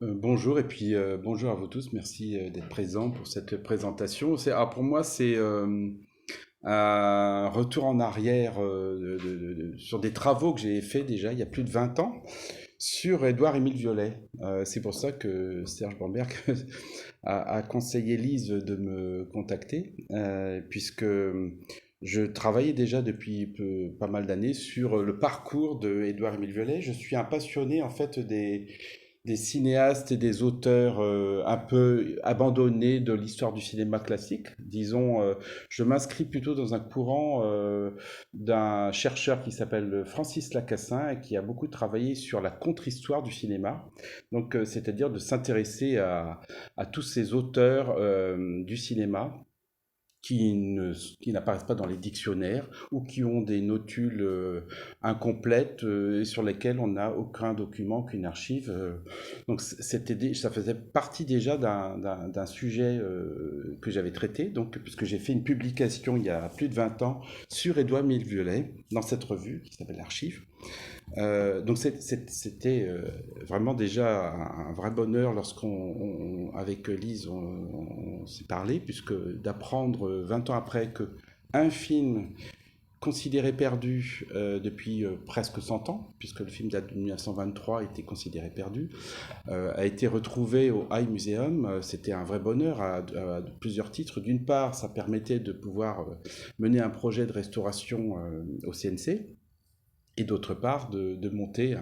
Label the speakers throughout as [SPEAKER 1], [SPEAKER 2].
[SPEAKER 1] Bonjour et puis bonjour à vous tous. Merci d'être présents pour cette présentation. Pour moi, c'est un retour en arrière sur des travaux que j'ai faits déjà il y a plus de 20 ans sur Édouard-Émile Violet. C'est pour ça que Serge Bamberg a conseillé Lise de me contacter, puisque je travaillais déjà depuis pas mal d'années sur le parcours de Édouard-Émile Violet. Je suis un passionné en fait des cinéastes et des auteurs un peu abandonnés de l'histoire du cinéma classique. Disons, je m'inscris plutôt dans un courant d'un chercheur qui s'appelle Francis Lacassin et qui a beaucoup travaillé sur la contre-histoire du cinéma. Donc, c'est-à-dire de s'intéresser à tous ces auteurs du cinéma qui n'apparaissent pas dans les dictionnaires ou qui ont des notules incomplètes et sur lesquelles on n'a aucun document, aucune archive. Donc ça faisait partie déjà d'un sujet que j'avais traité, donc, puisque j'ai fait une publication il y a plus de 20 ans sur Édouard Violet dans cette revue qui s'appelle Archives. Donc c'était vraiment déjà un vrai bonheur avec Lise, on s'est parlé, puisque d'apprendre 20 ans après que un film considéré perdu depuis presque 100 ans, puisque le film date de 1923, était considéré perdu, a été retrouvé au High Museum. C'était un vrai bonheur à plusieurs titres. D'une part, ça permettait de pouvoir mener un projet de restauration au CNC, et d'autre part de monter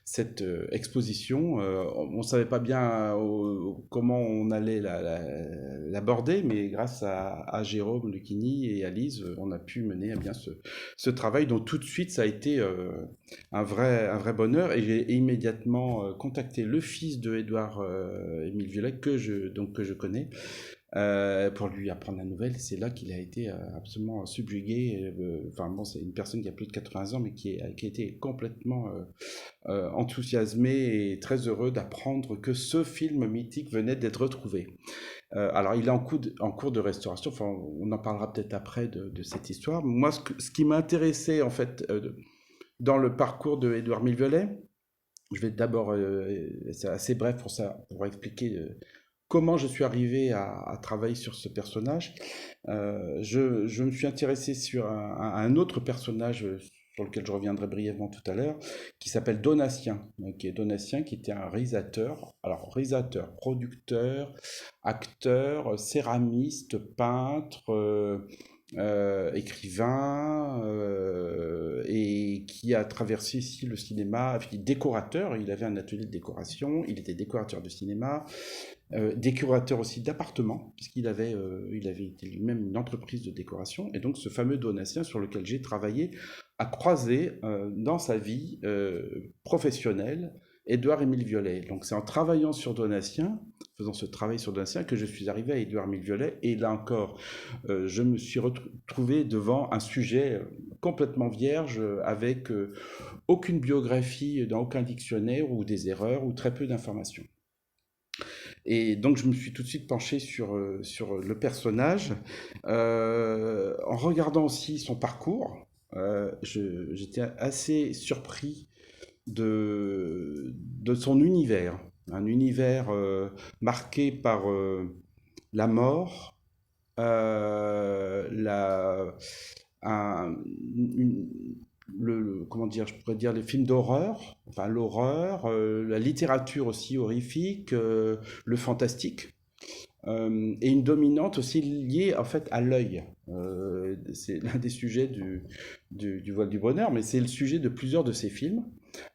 [SPEAKER 1] cette exposition. On ne savait pas bien comment on allait l'aborder, mais grâce à Jérôme Lucchini et à Lise, on a pu mener à bien ce travail. Donc tout de suite, ça a été un vrai bonheur, et j'ai immédiatement contacté le fils de Édouard Émile Violet, que je connais, pour lui apprendre la nouvelle. C'est là qu'il a été absolument subjugué. Enfin bon, c'est une personne qui a plus de 80 ans, mais qui a été complètement enthousiasmé et très heureux d'apprendre que ce film mythique venait d'être retrouvé. Alors, il est en cours de restauration. Enfin, on en parlera peut-être après de cette histoire. Moi, ce qui m'a intéressé, en fait, dans le parcours de Édouard Violet, je vais d'abord, c'est assez bref pour ça, pour expliquer comment je suis arrivé à travailler sur ce personnage. Je me suis intéressé à un autre personnage sur lequel je reviendrai brièvement tout à l'heure, qui s'appelle Donatien, qui était un réalisateur, alors réalisateur, producteur, acteur, céramiste, peintre, écrivain, et qui a traversé ici le cinéma, décorateur. Il avait un atelier de décoration, il était décorateur de cinéma, décorateur aussi d'appartements, il avait été lui-même une entreprise de décoration. Et donc ce fameux Donatien sur lequel j'ai travaillé a croisé dans sa vie professionnelle Édouard-Émile Violet. Donc c'est en travaillant sur Donatien, faisant ce travail sur Donatien, que je suis arrivé à Édouard-Émile Violet. Et là encore, je me suis retrouvé devant un sujet complètement vierge, avec aucune biographie dans aucun dictionnaire, ou des erreurs, ou très peu d'informations. Et donc je me suis tout de suite penché sur le personnage, en regardant aussi son parcours. J'étais assez surpris de son univers, un univers marqué par la mort, la, un- une- comment dire, je pourrais dire les films d'horreur, enfin l'horreur, la littérature aussi horrifique, le fantastique, et une dominante aussi liée en fait à l'œil. C'est l'un des sujets du Vol du Bonheur, mais c'est le sujet de plusieurs de ses films.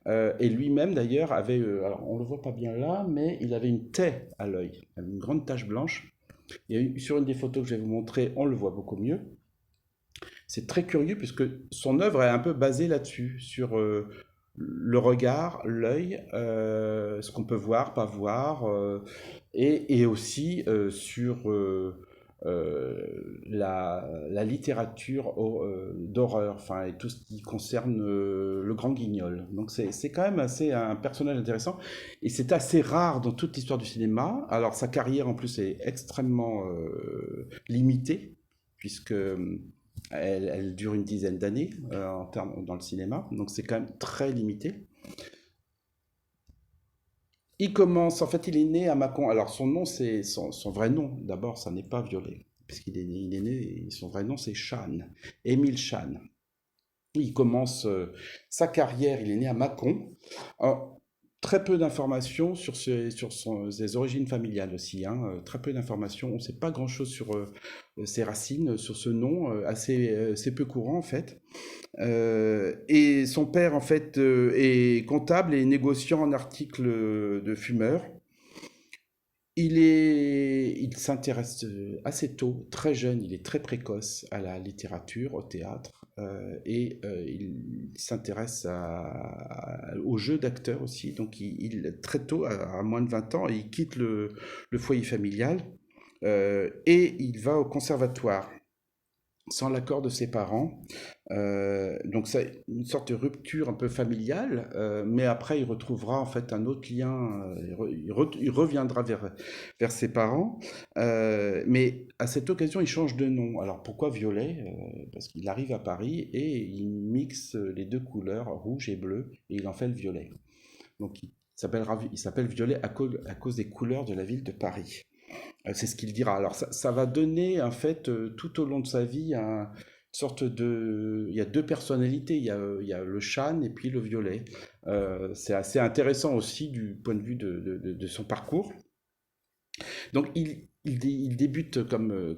[SPEAKER 1] Et lui-même d'ailleurs avait, alors on le voit pas bien là, mais il avait une taie à l'œil, une grande tache blanche. Et sur une des photos que je vais vous montrer, on le voit beaucoup mieux. C'est très curieux puisque son œuvre est un peu basée là-dessus, sur le regard, l'œil, ce qu'on peut voir, pas voir, et aussi sur la littérature d'horreur, enfin, et tout ce qui concerne le Grand Guignol. Donc c'est quand même un personnage intéressant, et c'est assez rare dans toute l'histoire du cinéma. Alors sa carrière en plus est extrêmement limitée, puisque elle dure une dizaine d'années dans le cinéma, donc c'est quand même très limité. Il commence, en fait, il est né à Mâcon. Alors, son nom, c'est son vrai nom. D'abord, ça n'est pas Violet, puisqu'il est né, et son vrai nom, c'est Chan, Émile Chan. Il commence sa carrière, il est né à Mâcon. Alors, très peu d'informations sur ses origines familiales aussi, hein, très peu d'informations. On ne sait pas grand-chose sur ses racines, sur ce nom, assez peu courant en fait. Et son père en fait est comptable et négociant en articles de fumeur. Il s'intéresse assez tôt, très jeune, il est très précoce à la littérature, au théâtre, il s'intéresse au jeu d'acteur aussi. Donc, très tôt, à moins de 20 ans, il quitte le foyer familial et il va au conservatoire sans l'accord de ses parents. Donc c'est une sorte de rupture un peu familiale, mais après il retrouvera en fait un autre lien, il reviendra vers ses parents, mais à cette occasion il change de nom. Alors pourquoi Violet? Parce qu'il arrive à Paris et il mixe les deux couleurs, rouge et bleu, et il en fait le violet. Donc il s'appelle Violet à cause des couleurs de la ville de Paris. C'est ce qu'il dira. Alors ça va donner en fait tout au long de sa vie une sorte de... Il y a deux personnalités, il y a le Chan et puis le Violet. C'est assez intéressant aussi du point de vue de son parcours. Donc il débute comme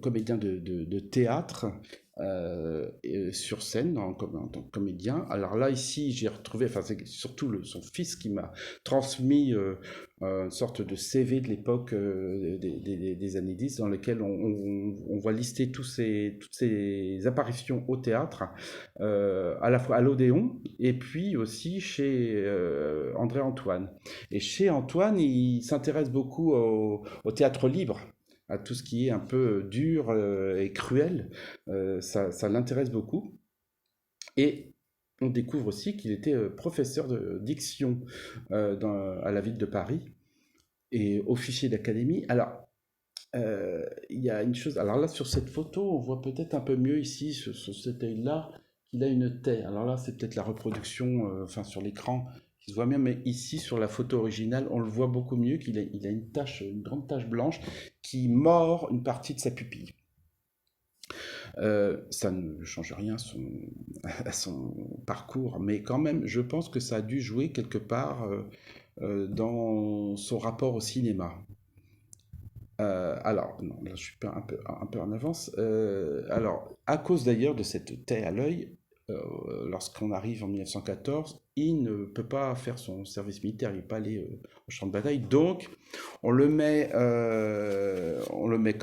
[SPEAKER 1] comédien de théâtre sur scène en tant que comédien. Alors là, ici, j'ai retrouvé, enfin c'est surtout son fils qui m'a transmis une sorte de CV de l'époque des années 10 dans lequel on va lister toutes ces apparitions au théâtre, à la fois à l'Odéon et puis aussi chez André Antoine. Et chez Antoine, il s'intéresse beaucoup au théâtre libre, à tout ce qui est un peu dur et cruel. Ça l'intéresse beaucoup. Et on découvre aussi qu'il était professeur de diction à la ville de Paris et officier d'académie. Alors, il y a une chose. Alors là, sur cette photo, on voit peut-être un peu mieux ici, sur cet œil-là, qu'il a une taie. Alors là, c'est peut-être la reproduction, enfin sur l'écran, qui se voit bien, mais ici, sur la photo originale, on le voit beaucoup mieux, il a une grande tache blanche qui mord une partie de sa pupille. Ça ne change rien à son parcours, mais quand même, je pense que ça a dû jouer quelque part dans son rapport au cinéma. Alors, non, là je suis un peu en avance. Alors, à cause d'ailleurs de cette taie à l'œil, lorsqu'on arrive en 1914, il ne peut pas faire son service militaire, il ne peut pas aller au champ de bataille. Donc,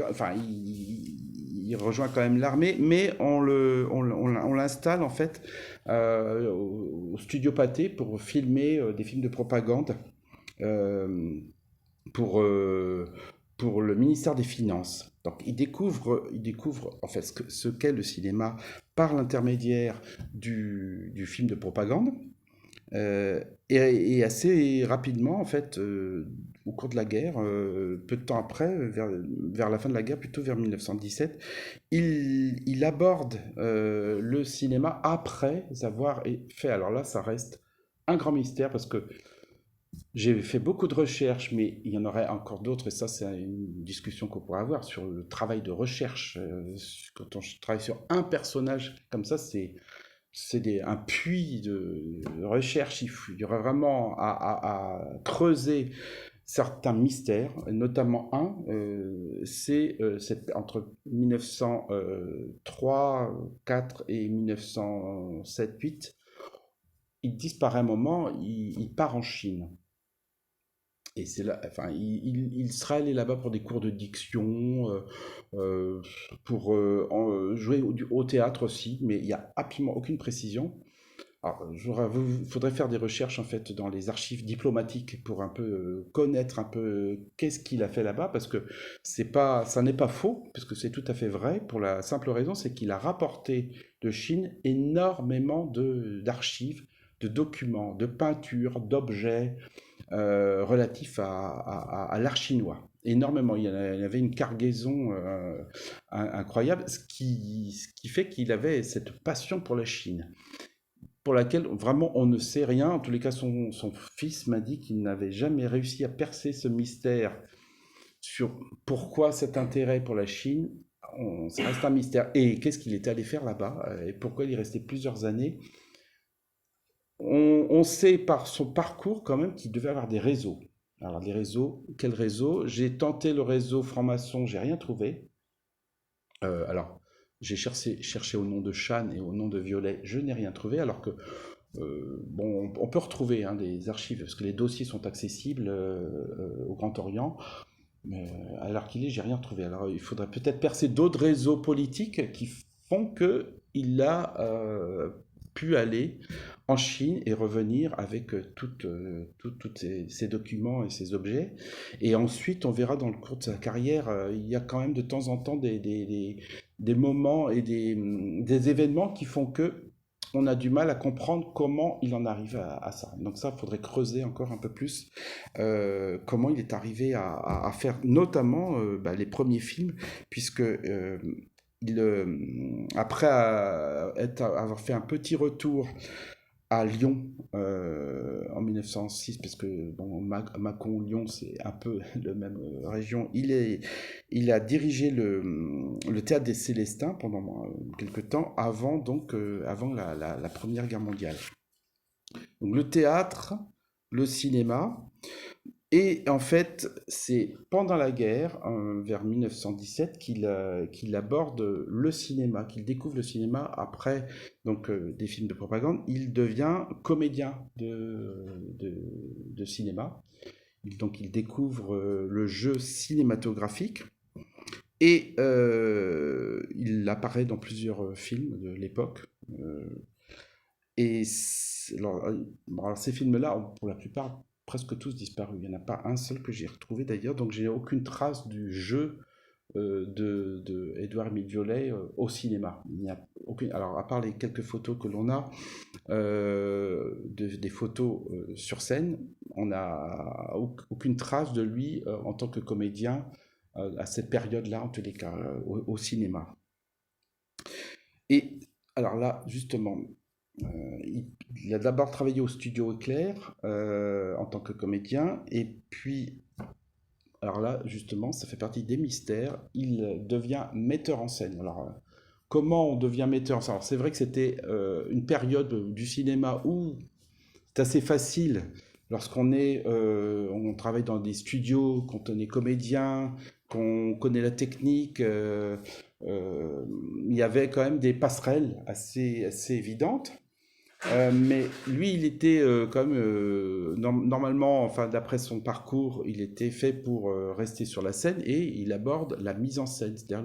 [SPEAKER 1] enfin, il rejoint quand même l'armée, mais on l'installe en fait au studio Pathé pour filmer des films de propagande. Euh, pour, euh, pour le ministère des Finances. Donc il découvre en fait ce qu'est le cinéma par l'intermédiaire du film de propagande. Et assez rapidement, en fait, au cours de la guerre, peu de temps après, vers la fin de la guerre, plutôt vers 1917, il aborde le cinéma après avoir fait. Alors là, ça reste un grand mystère parce que j'ai fait beaucoup de recherches, mais il y en aurait encore d'autres, et ça, c'est une discussion qu'on pourrait avoir sur le travail de recherche. Quand on travaille sur un personnage comme ça, un puits de recherche. Il y aurait vraiment à creuser certains mystères, notamment un, c'est entre 1903, 4 et 1907, 8, il disparaît un moment, il part en Chine. Et c'est là, enfin, il serait allé là-bas pour des cours de diction, pour jouer au théâtre aussi, mais il n'y a absolument aucune précision. Alors, il faudrait faire des recherches en fait dans les archives diplomatiques pour un peu connaître un peu qu'est-ce qu'il a fait là-bas, parce que ça n'est pas faux, puisque c'est tout à fait vrai, pour la simple raison, c'est qu'il a rapporté de Chine énormément d'archives, de documents, de peintures, d'objets relatifs à l'art chinois. Énormément, il y avait une cargaison incroyable, ce qui fait qu'il avait cette passion pour la Chine. pour laquelle vraiment on ne sait rien. En tous les cas, son fils m'a dit qu'il n'avait jamais réussi à percer ce mystère sur pourquoi cet intérêt pour la Chine. Ça reste un mystère. Et qu'est-ce qu'il était allé faire là-bas et pourquoi il est resté plusieurs années. On sait par son parcours quand même qu'il devait avoir des réseaux. Alors les réseaux, quel réseau? J'ai tenté le réseau franc-maçon, j'ai rien trouvé. Alors j'ai cherché au nom de Chan et au nom de Violet, je n'ai rien trouvé. Alors que bon, on peut retrouver des archives parce que les dossiers sont accessibles au Grand Orient. Mais à l'heure qu'il est, j'ai rien trouvé. Alors il faudrait peut-être percer d'autres réseaux politiques qui font que il a pu aller en Chine et revenir avec toutes ces documents et ces objets. Et ensuite, on verra dans le cours de sa carrière, il y a quand même de temps en temps des moments et des événements qui font que on a du mal à comprendre comment il en arrive à ça. Donc ça, il faudrait creuser encore un peu plus comment il est arrivé à faire notamment les premiers films, puisque après avoir fait un petit retour à Lyon en 1906, parce que bon, Mâcon-Lyon, c'est un peu la même région. Il a dirigé le théâtre des Célestins pendant quelques temps, avant la Première Guerre mondiale. Donc le théâtre, le cinéma, et en fait, c'est pendant la guerre, vers 1917, qu'il aborde le cinéma, qu'il découvre le cinéma après des films de propagande. Il devient comédien de cinéma. Donc il découvre le jeu cinématographique et il apparaît dans plusieurs films de l'époque. Alors, ces films-là ont pour la plupart presque tous disparu. Il n'y en a pas un seul que j'ai retrouvé d'ailleurs, donc j'ai aucune trace du jeu de Édouard-Émile Violet au cinéma. Il n'y a aucune. Alors, à part les quelques photos que l'on a, des photos sur scène, on n'a aucune trace de lui en tant que comédien à cette période-là, en tous les cas, au cinéma. Et alors là, justement, il a d'abord travaillé au studio Éclair en tant que comédien, et puis, alors là, justement, ça fait partie des mystères, il devient metteur en scène. Alors, comment on devient metteur en scène? Alors, c'est vrai que c'était une période du cinéma où c'est assez facile on travaille dans des studios, quand on est comédien, qu'on connaît la technique. Il y avait quand même des passerelles assez évidentes. Mais lui, il était quand même, normalement, enfin, d'après son parcours, il était fait pour rester sur la scène et il aborde la mise en scène, c'est-à-dire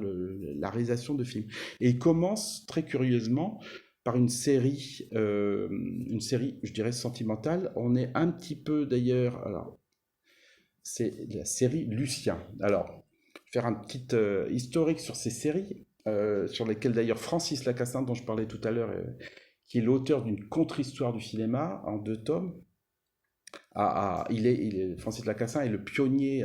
[SPEAKER 1] la réalisation de films. Et il commence très curieusement par une série, je dirais, sentimentale. On est un petit peu d'ailleurs, alors, c'est la série Lucien. Alors, faire un petit historique sur ces séries, sur lesquelles d'ailleurs Francis Lacassin, dont je parlais tout à l'heure, qui est l'auteur d'une contre-histoire du cinéma en 2 tomes. Francis Lacassin est le pionnier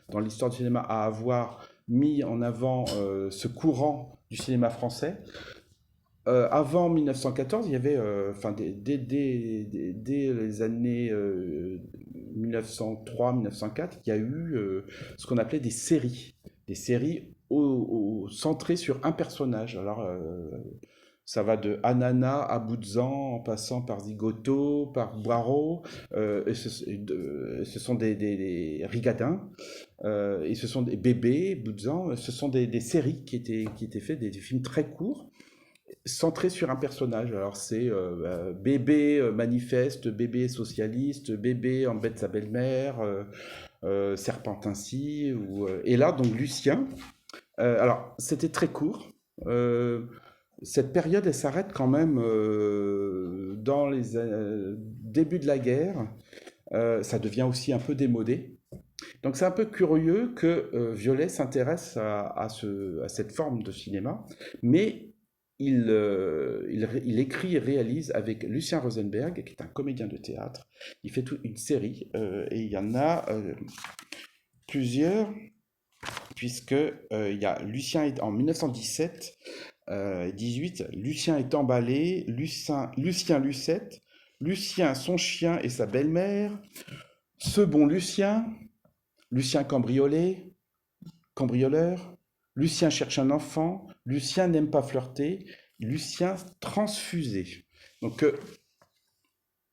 [SPEAKER 1] dans l'histoire du cinéma à avoir mis en avant ce courant du cinéma français. Avant 1914, il y avait, dès les années 1903-1904, il y a eu ce qu'on appelait des séries centrées sur un personnage. Alors, ça va de Anana à Boudzan, en passant par Zigoto, par Boireau, et ce sont des rigadins, et ce sont des bébés, Boudzan, ce sont des séries qui étaient faites, des films très courts, centrés sur un personnage. Alors c'est bébé manifeste, bébé socialiste, bébé embête sa belle-mère, Serpentin-ci, et là donc Lucien. Alors c'était très court. Cette période, elle s'arrête quand même dans les débuts de la guerre. Ça devient aussi un peu démodé. Donc c'est un peu curieux que Violet s'intéresse à cette forme de cinéma, mais il écrit et réalise avec Lucien Rosenberg, qui est un comédien de théâtre. Il fait toute une série, et il y en a plusieurs, puisque il y a Lucien en 1917. 18, Lucien est emballé, Lucien Lucette, Lucien son chien et sa belle-mère, ce bon Lucien, Lucien cambrioleur, Lucien cherche un enfant, Lucien n'aime pas flirter, Lucien transfusé. Donc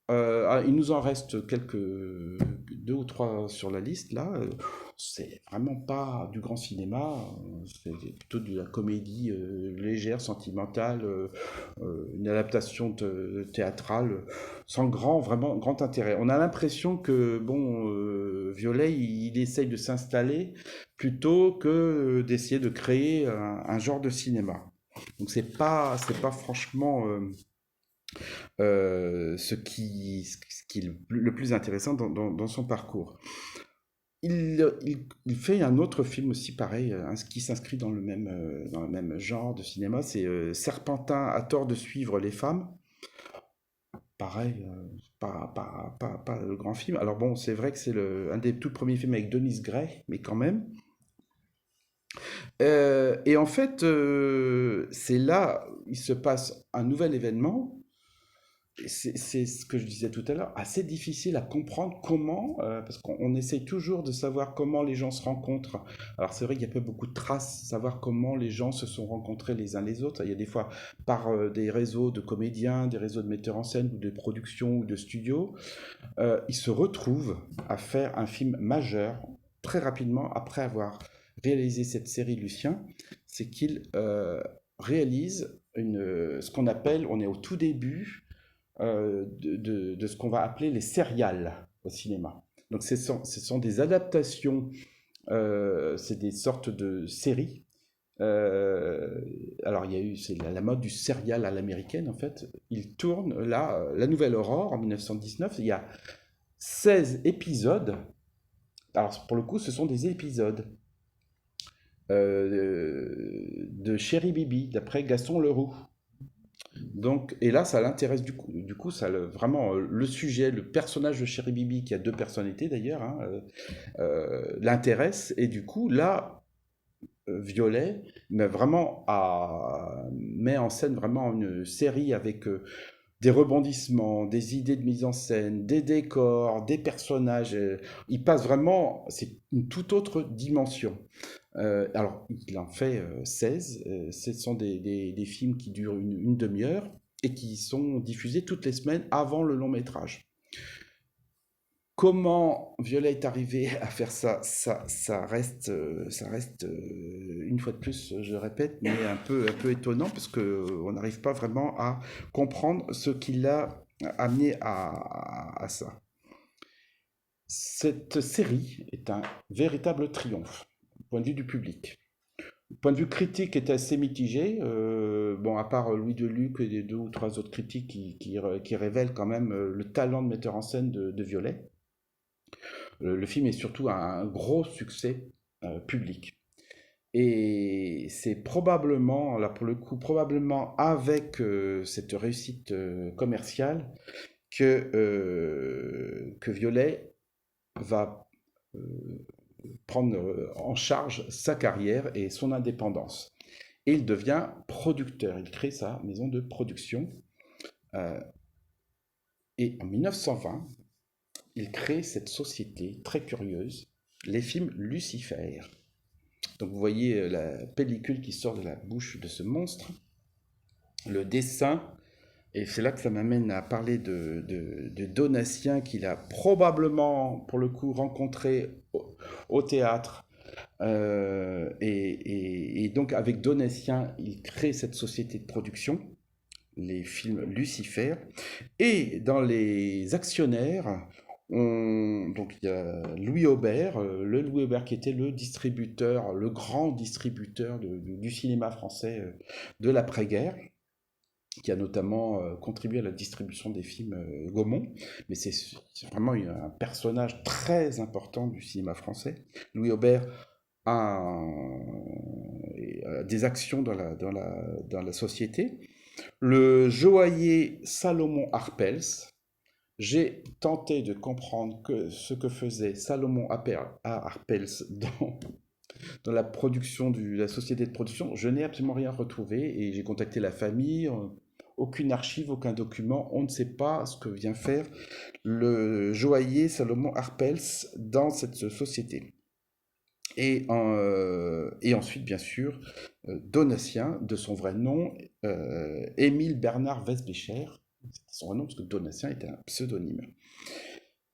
[SPEAKER 1] il nous en reste deux ou trois sur la liste là. C'est vraiment pas du grand cinéma, c'est plutôt de la comédie légère, sentimentale, une adaptation théâtrale sans vraiment grand intérêt. On a l'impression que bon, Violet, il essaye de s'installer plutôt que d'essayer de créer un genre de cinéma. Donc c'est pas franchement ce qui est le plus intéressant dans son parcours. Il fait un autre film aussi pareil, qui s'inscrit dans le même genre de cinéma, c'est Serpentin a tort de suivre les femmes. Pareil, pas le grand film. Alors bon, c'est vrai que c'est un des tout premiers films avec Denise Gray, mais quand même. Et en fait, c'est là, il se passe un nouvel événement. C'est ce que je disais tout à l'heure, assez difficile à comprendre comment, parce qu'on essaye toujours de savoir comment les gens se rencontrent. Alors c'est vrai qu'il n'y a pas beaucoup de traces, savoir comment les gens se sont rencontrés les uns les autres. Il y a des fois par des réseaux de comédiens, des réseaux de metteurs en scène, ou de productions, ou de studios. Ils se retrouvent à faire un film majeur très rapidement après avoir réalisé cette série Lucien. C'est qu'ils réalisent ce qu'on appelle, on est au tout début, de ce qu'on va appeler les sérials au cinéma. Donc ce sont des adaptations, c'est des sortes de séries. Alors il y a eu, c'est la mode du serial à l'américaine en fait. Il tourne là, La Nouvelle Aurore en 1919, il y a 16 épisodes. Alors pour le coup ce sont des épisodes de Chéri Bibi, d'après Gaston Leroux. Donc, et là, ça l'intéresse du coup. Du coup, vraiment le sujet, le personnage de Chéri Bibi, qui a deux personnalités d'ailleurs, hein, l'intéresse. Et du coup, là, Violet met en scène vraiment une série avec des rebondissements, des idées de mise en scène, des décors, des personnages. Il passe vraiment, c'est une toute autre dimension. Alors, il en fait 16. Ce sont des films qui durent une demi-heure et qui sont diffusés toutes les semaines avant le long métrage. Comment Violet est arrivé à faire ça, ça reste, une fois de plus, je répète, mais un peu étonnant parce qu'on n'arrive pas vraiment à comprendre ce qui l'a amené à ça. Cette série est un véritable triomphe du point de vue du public. Du point de vue critique est assez mitigé. Bon, à part Louis Deluc et les deux ou trois autres critiques qui révèlent quand même le talent de metteur en scène de Violet. Le film est surtout un gros succès public. Et c'est probablement, là pour le coup, probablement avec cette réussite commerciale que Violet va prendre en charge sa carrière et son indépendance. Et il devient producteur, il crée sa maison de production. Et en 1920, il crée cette société très curieuse, les films Lucifer. Donc vous voyez la pellicule qui sort de la bouche de ce monstre, le dessin, et c'est là que ça m'amène à parler de Donatien qu'il a probablement, pour le coup, rencontré au théâtre. Et donc avec Donatien, il crée cette société de production, les films Lucifer. Et dans les actionnaires, donc il y a Louis Aubert, le Louis Aubert qui était le distributeur, le grand distributeur du cinéma français de l'après-guerre, qui a notamment contribué à la distribution des films Gaumont, mais c'est vraiment un personnage très important du cinéma français. Louis Aubert a des actions dans la société. Le joaillier Salomon Harpels, j'ai tenté de comprendre ce que faisait Salomon Harpels dans la production la société de production, je n'ai absolument rien retrouvé et j'ai contacté la famille. Aucune archive, aucun document, on ne sait pas ce que vient faire le joaillier Salomon Harpels dans cette société. Et ensuite, bien sûr, Donatien, de son vrai nom, Émile Bernard Wesbecher, c'était son vrai nom parce que Donatien était un pseudonyme.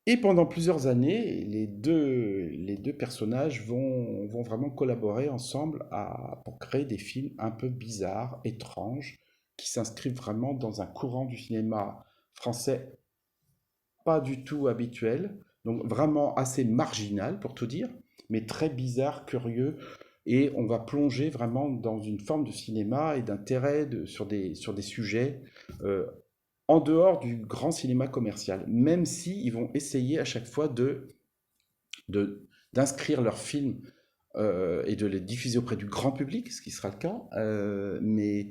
[SPEAKER 1] Et pendant plusieurs années, les deux personnages vont vraiment collaborer ensemble pour créer des films un peu bizarres, étranges, qui s'inscrivent vraiment dans un courant du cinéma français pas du tout habituel, donc vraiment assez marginal pour tout dire, mais très bizarre, curieux, et on va plonger vraiment dans une forme de cinéma et d'intérêt sur des sujets en dehors du grand cinéma commercial, même si ils vont essayer à chaque fois d'inscrire leurs films et de les diffuser auprès du grand public, ce qui sera le cas, mais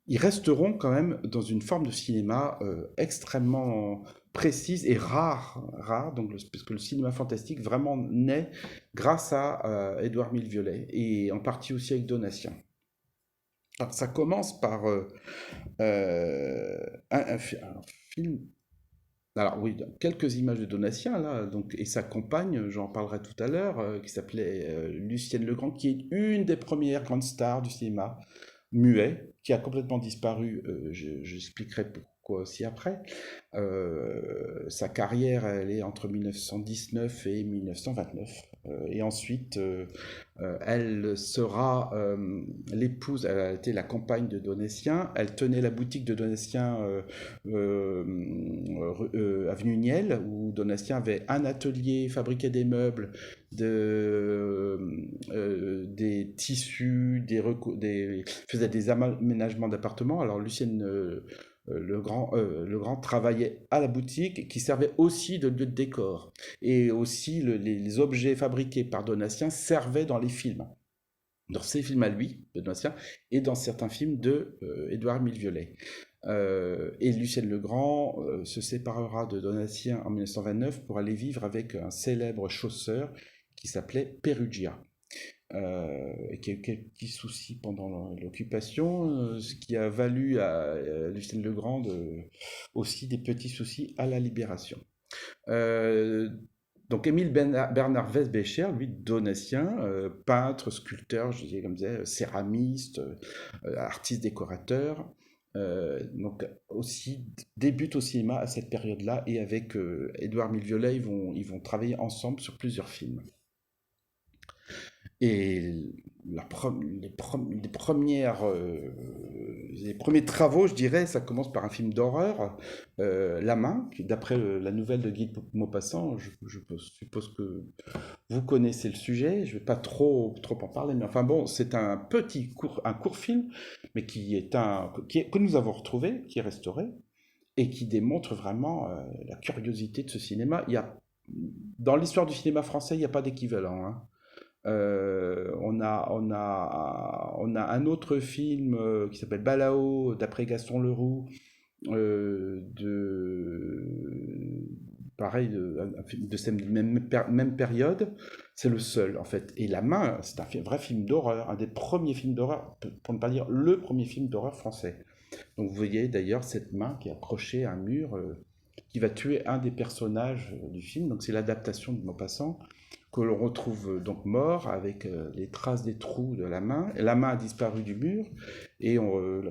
[SPEAKER 1] ils resteront quand même dans une forme de cinéma extrêmement précise et rare donc, parce que le cinéma fantastique vraiment naît grâce à Édouard Milleviolet, et en partie aussi avec Donatien. Alors, ça commence par un film. Alors oui, quelques images de Donatien là, donc, et sa compagne, j'en parlerai tout à l'heure, qui s'appelait Lucienne Legrand, qui est une des premières grandes stars du cinéma muet, qui a complètement disparu, j'expliquerai pourquoi aussi après. Sa carrière, elle est entre 1919 et 1929. Et ensuite, elle sera l'épouse, elle a été la compagne de Donatien, elle tenait la boutique de Donatien avenue Niel, où Donatien avait un atelier, fabriquait des meubles, des tissus, faisait des aménagements d'appartements. Alors Lucienne le Grand travaillait à la boutique, qui servait aussi de lieu de décor. Et aussi, les objets fabriqués par Donatien servaient dans les films. Dans ses films à lui, de Donatien, et dans certains films de Édouard Milleviolet. Et Lucienne Legrand se séparera de Donatien en 1929 pour aller vivre avec un célèbre chausseur qui s'appelait Perugia. Et qui a eu quelques petits soucis pendant l'occupation, ce qui a valu à Lucienne Legrand aussi des petits soucis à la Libération. Donc Émile Bernard Wesbecher, lui, Donatien, peintre, sculpteur, je disais comme ça, céramiste, artiste décorateur, donc aussi débute au cinéma à cette période-là, et avec Édouard Milleviolet, ils vont travailler ensemble sur plusieurs films. Et les premiers travaux, je dirais, ça commence par un film d'horreur, La Main, d'après la nouvelle de Guy de Maupassant. Je suppose que vous connaissez le sujet, je ne vais pas trop en parler, mais enfin bon, c'est un court film, mais que nous avons retrouvé, qui est restauré, et qui démontre vraiment la curiosité de ce cinéma. Dans l'histoire du cinéma français, il n'y a pas d'équivalent, hein. On a un autre film qui s'appelle Balao, d'après Gaston Leroux, pareil, un film de cette même période. C'est le seul, en fait. Et La Main, c'est un vrai film d'horreur, un des premiers films d'horreur, pour ne pas dire le premier film d'horreur français. Donc vous voyez d'ailleurs cette main qui est accrochée à un mur, qui va tuer un des personnages du film. Donc c'est l'adaptation de Maupassant, que l'on retrouve donc mort, avec les traces des trous de la main. Et la main a disparu du mur, et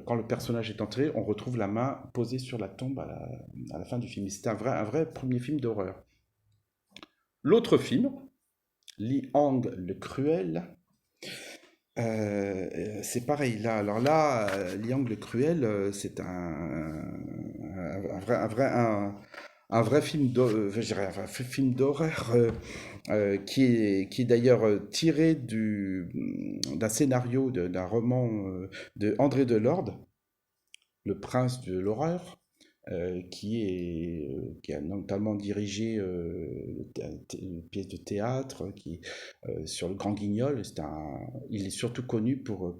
[SPEAKER 1] quand le personnage est enterré, on retrouve la main posée sur la tombe à la fin du film. C'est un vrai premier film d'horreur. L'autre film, Li Hang le Cruel, c'est pareil là. Alors là, Li Hang le Cruel, c'est un vrai film je dirais, un film d'horreur, qui est d'ailleurs tiré d'un scénario d'un roman de André Delorde, Le Prince de l'horreur, qui a notamment dirigé une pièce de théâtre sur le Grand Guignol. Il est surtout connu pour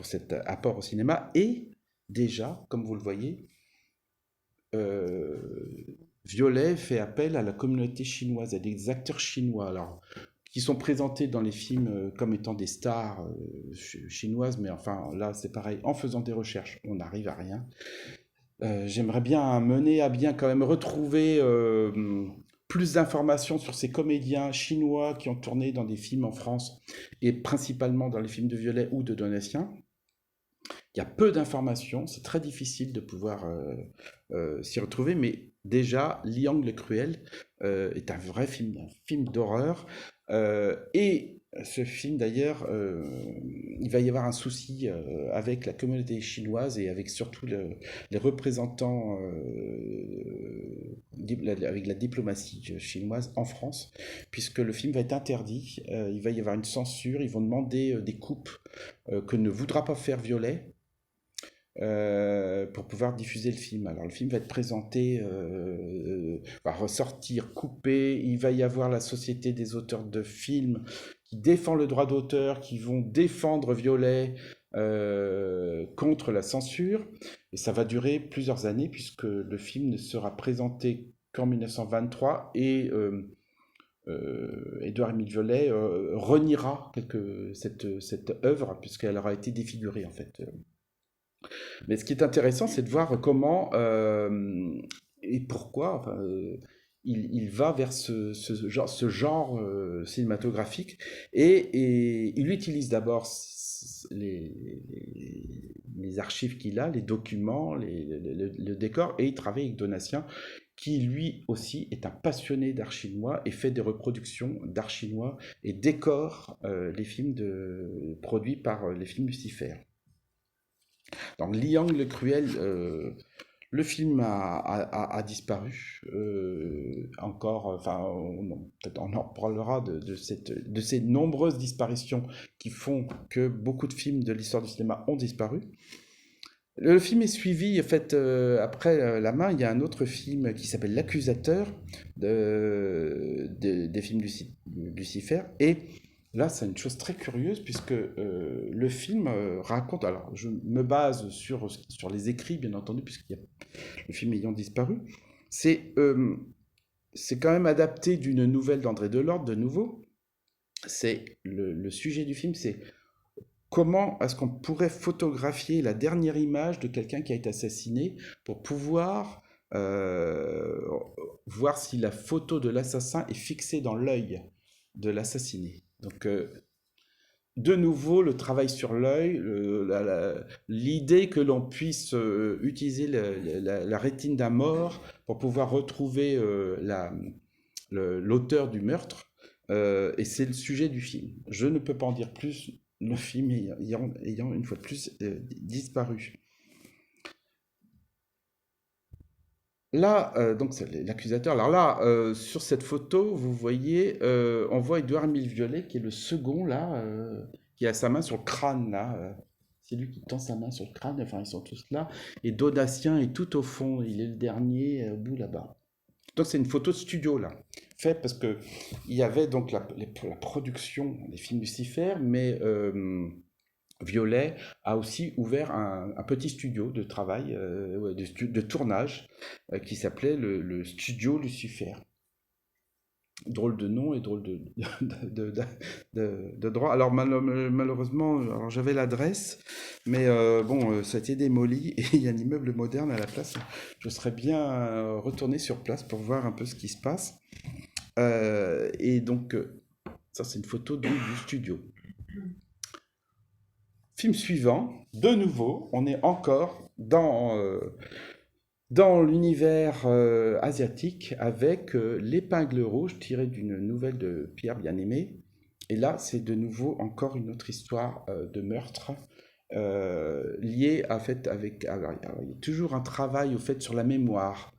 [SPEAKER 1] cet apport au cinéma, et déjà, comme vous le voyez, Violet fait appel à la communauté chinoise, à des acteurs chinois, alors, qui sont présentées dans les films comme étant des stars chinoises, mais enfin là c'est pareil, en faisant des recherches, on n'arrive à rien. J'aimerais bien mener à bien quand même retrouver plus d'informations sur ces comédiens chinois qui ont tourné dans des films en France et principalement dans les films de Violet ou de Donatien. Il y a peu d'informations, c'est très difficile de pouvoir s'y retrouver, mais déjà, Liang le Cruel est un film d'horreur. Et ce film, d'ailleurs, il va y avoir un souci avec la communauté chinoise et avec surtout les représentants avec la diplomatie chinoise en France, puisque le film va être interdit, il va y avoir une censure, ils vont demander des coupes que ne voudra pas faire Violet pour pouvoir diffuser le film. Alors le film va être présenté, va ressortir coupé, il va y avoir la Société des auteurs de films qui défend le droit d'auteur, qui vont défendre Violet contre la censure, et ça va durer plusieurs années puisque le film ne sera présenté qu'en 1923 et Édouard-Émile Violet reniera cette œuvre puisqu'elle aura été défigurée en fait. Mais ce qui est intéressant, c'est de voir comment et pourquoi enfin, il va vers ce genre cinématographique et il utilise d'abord les archives qu'il a, les documents, le décor, et il travaille avec Donatien, qui lui aussi est un passionné d'art chinois et fait des reproductions d'art chinois et décore les films produits par les films Lucifer. Donc Liang le Cruel, le film a disparu. Encore, enfin, peut-être on en parlera de ces nombreuses disparitions qui font que beaucoup de films de l'histoire du cinéma ont disparu. Le film est suivi, en fait, après La Main, il y a un autre film qui s'appelle L'Accusateur des films Lucifer. Et là, c'est une chose très curieuse puisque le film raconte. Alors, je me base sur les écrits, bien entendu, puisqu'il y a le film ayant disparu. C'est quand même adapté d'une nouvelle d'André Delorde, de nouveau. C'est le sujet du film, c'est comment est-ce qu'on pourrait photographier la dernière image de quelqu'un qui a été assassiné pour pouvoir voir si la photo de l'assassin est fixée dans l'œil de l'assassiné. Donc, de nouveau, le travail sur l'œil, l'idée que l'on puisse utiliser la rétine d'un mort pour pouvoir retrouver l'auteur du meurtre, et c'est le sujet du film. Je ne peux pas en dire plus, le film ayant une fois de plus disparu. Là, donc c'est l'accusateur. Alors là, sur cette photo, vous voyez, on voit Édouard-Émile Violet, qui est le second là, qui a sa main sur le crâne là. C'est lui qui tend sa main sur le crâne. Enfin, ils sont tous là. Et Donatien est tout au fond. Il est le dernier au bout là-bas. Donc c'est une photo de studio là, faite parce que il y avait donc la production des films Lucifer, mais Violet a aussi ouvert un petit studio de travail, de tournage, qui s'appelait le Studio Lucifer. Drôle de nom et drôle de droit. Alors malheureusement, alors j'avais l'adresse, mais bon, ça a été démoli et il y a un immeuble moderne à la place. Je serais bien retourné sur place pour voir un peu ce qui se passe. Et donc, ça c'est une photo donc, du studio. Film suivant, de nouveau, on est encore dans l'univers asiatique avec l'épingle rouge tirée d'une nouvelle de Pierre Bien-Aimé. Et là, c'est de nouveau encore une autre histoire de meurtre liée à fait avec. Alors, il y a toujours un travail au fait sur la mémoire,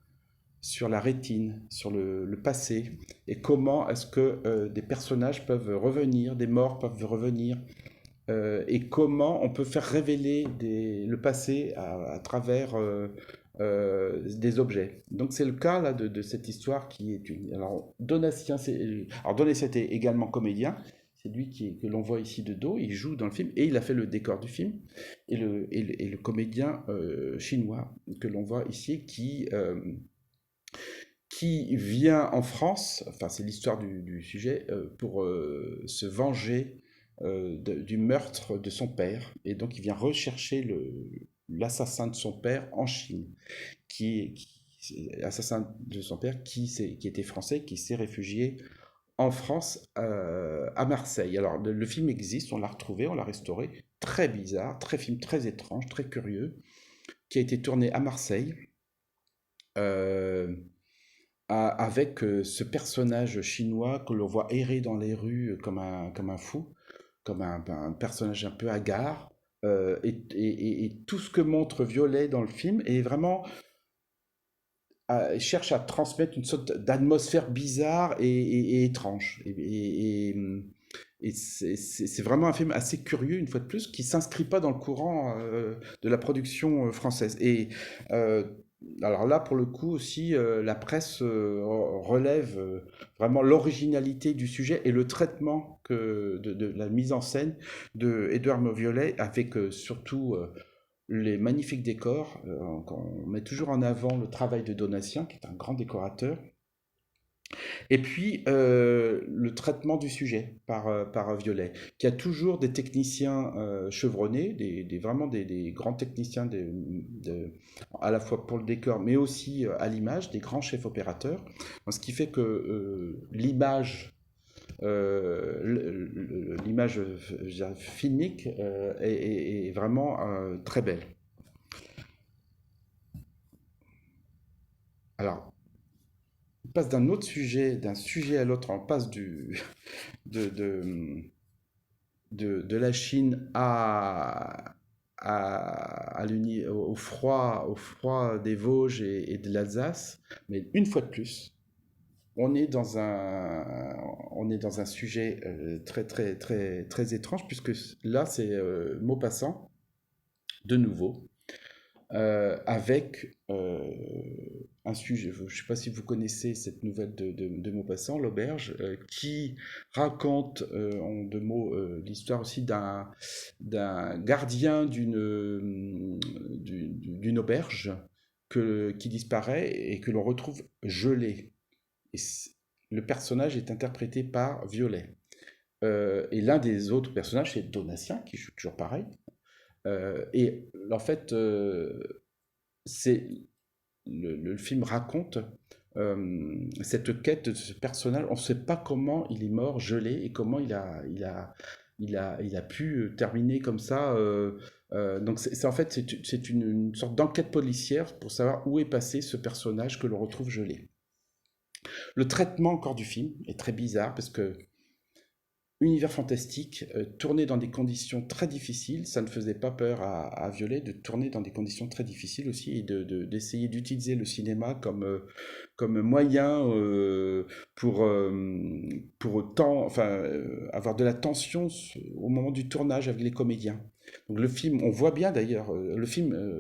[SPEAKER 1] sur la rétine, sur le passé, et comment est-ce que des personnages peuvent revenir, des morts peuvent revenir, et comment on peut faire révéler le passé à travers des objets. Donc c'est le cas là de cette histoire qui est une. Alors Donatien était également comédien. C'est lui que l'on voit ici de dos. Il joue dans le film et il a fait le décor du film. Et le comédien chinois que l'on voit ici qui qui vient en France, enfin c'est l'histoire du sujet, pour se venger du meurtre de son père. Et donc il vient rechercher l'assassin de son père en Chine, assassin de son père qui était français, qui s'est réfugié en France, à Marseille. Alors le film existe, on l'a retrouvé, on l'a restauré, très bizarre, film très étrange, très curieux, qui a été tourné à Marseille. euh, Avec ce personnage chinois que l'on voit errer dans les rues comme un fou, comme un personnage un peu hagard. Et tout ce que montre Violet dans le film est vraiment cherche à transmettre une sorte d'atmosphère bizarre et étrange. Et c'est vraiment un film assez curieux, une fois de plus, qui s'inscrit pas dans le courant de la production française. Et euh, alors là, pour le coup aussi, la presse relève vraiment l'originalité du sujet et le traitement de la mise en scène de Édouard Mauviolet, avec surtout les magnifiques décors. On met toujours en avant le travail de Donatien, qui est un grand décorateur. Et puis, le traitement du sujet par Violet, qui a toujours des techniciens chevronnés, vraiment des grands techniciens à la fois pour le décor, mais aussi à l'image, des grands chefs opérateurs. Ce qui fait que l'image l'image filmique est vraiment très belle. Alors, on passe d'un sujet à l'autre, on passe de, de, de la Chine au froid des Vosges et de l'Alsace, mais une fois de plus, on est dans un sujet très étrange, puisque là, c'est Maupassant, de nouveau, avec un sujet, je ne sais pas si vous connaissez cette nouvelle de Maupassant, L'Auberge, qui raconte en deux mots l'histoire aussi d'un gardien d'une auberge qui disparaît et que l'on retrouve gelé. Et le personnage est interprété par Violet. Et l'un des autres personnages, c'est Donatien, qui joue toujours pareil. Et en fait, c'est le film raconte cette quête de ce personnage. On ne sait pas comment il est mort gelé et comment il a pu terminer comme ça. Donc en fait c'est une sorte d'enquête policière pour savoir où est passé ce personnage que l'on retrouve gelé. Le traitement encore du film est très bizarre parce que univers fantastique, tourné dans des conditions très difficiles, ça ne faisait pas peur à Violet de tourner dans des conditions très difficiles aussi et d'essayer d'utiliser le cinéma comme moyen pour enfin, avoir de la tension au moment du tournage avec les comédiens. Donc le film, on voit bien d'ailleurs,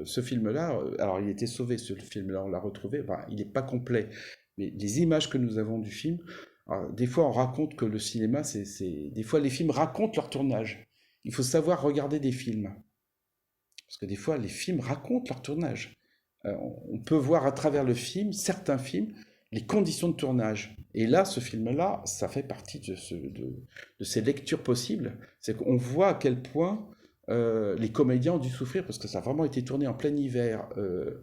[SPEAKER 1] ce film-là, alors il était sauvé ce film-là, on l'a retrouvé, enfin, il n'est pas complet, mais les images que nous avons du film, alors, des fois, on raconte que le cinéma, des fois, les films racontent leur tournage. Il faut savoir regarder des films. Parce que des fois, les films racontent leur tournage. On peut voir à travers le film, certains films, les conditions de tournage. Et là, ce film-là, ça fait partie de ces lectures possibles. C'est qu'on voit à quel point les comédiens ont dû souffrir, parce que ça a vraiment été tourné en plein hiver,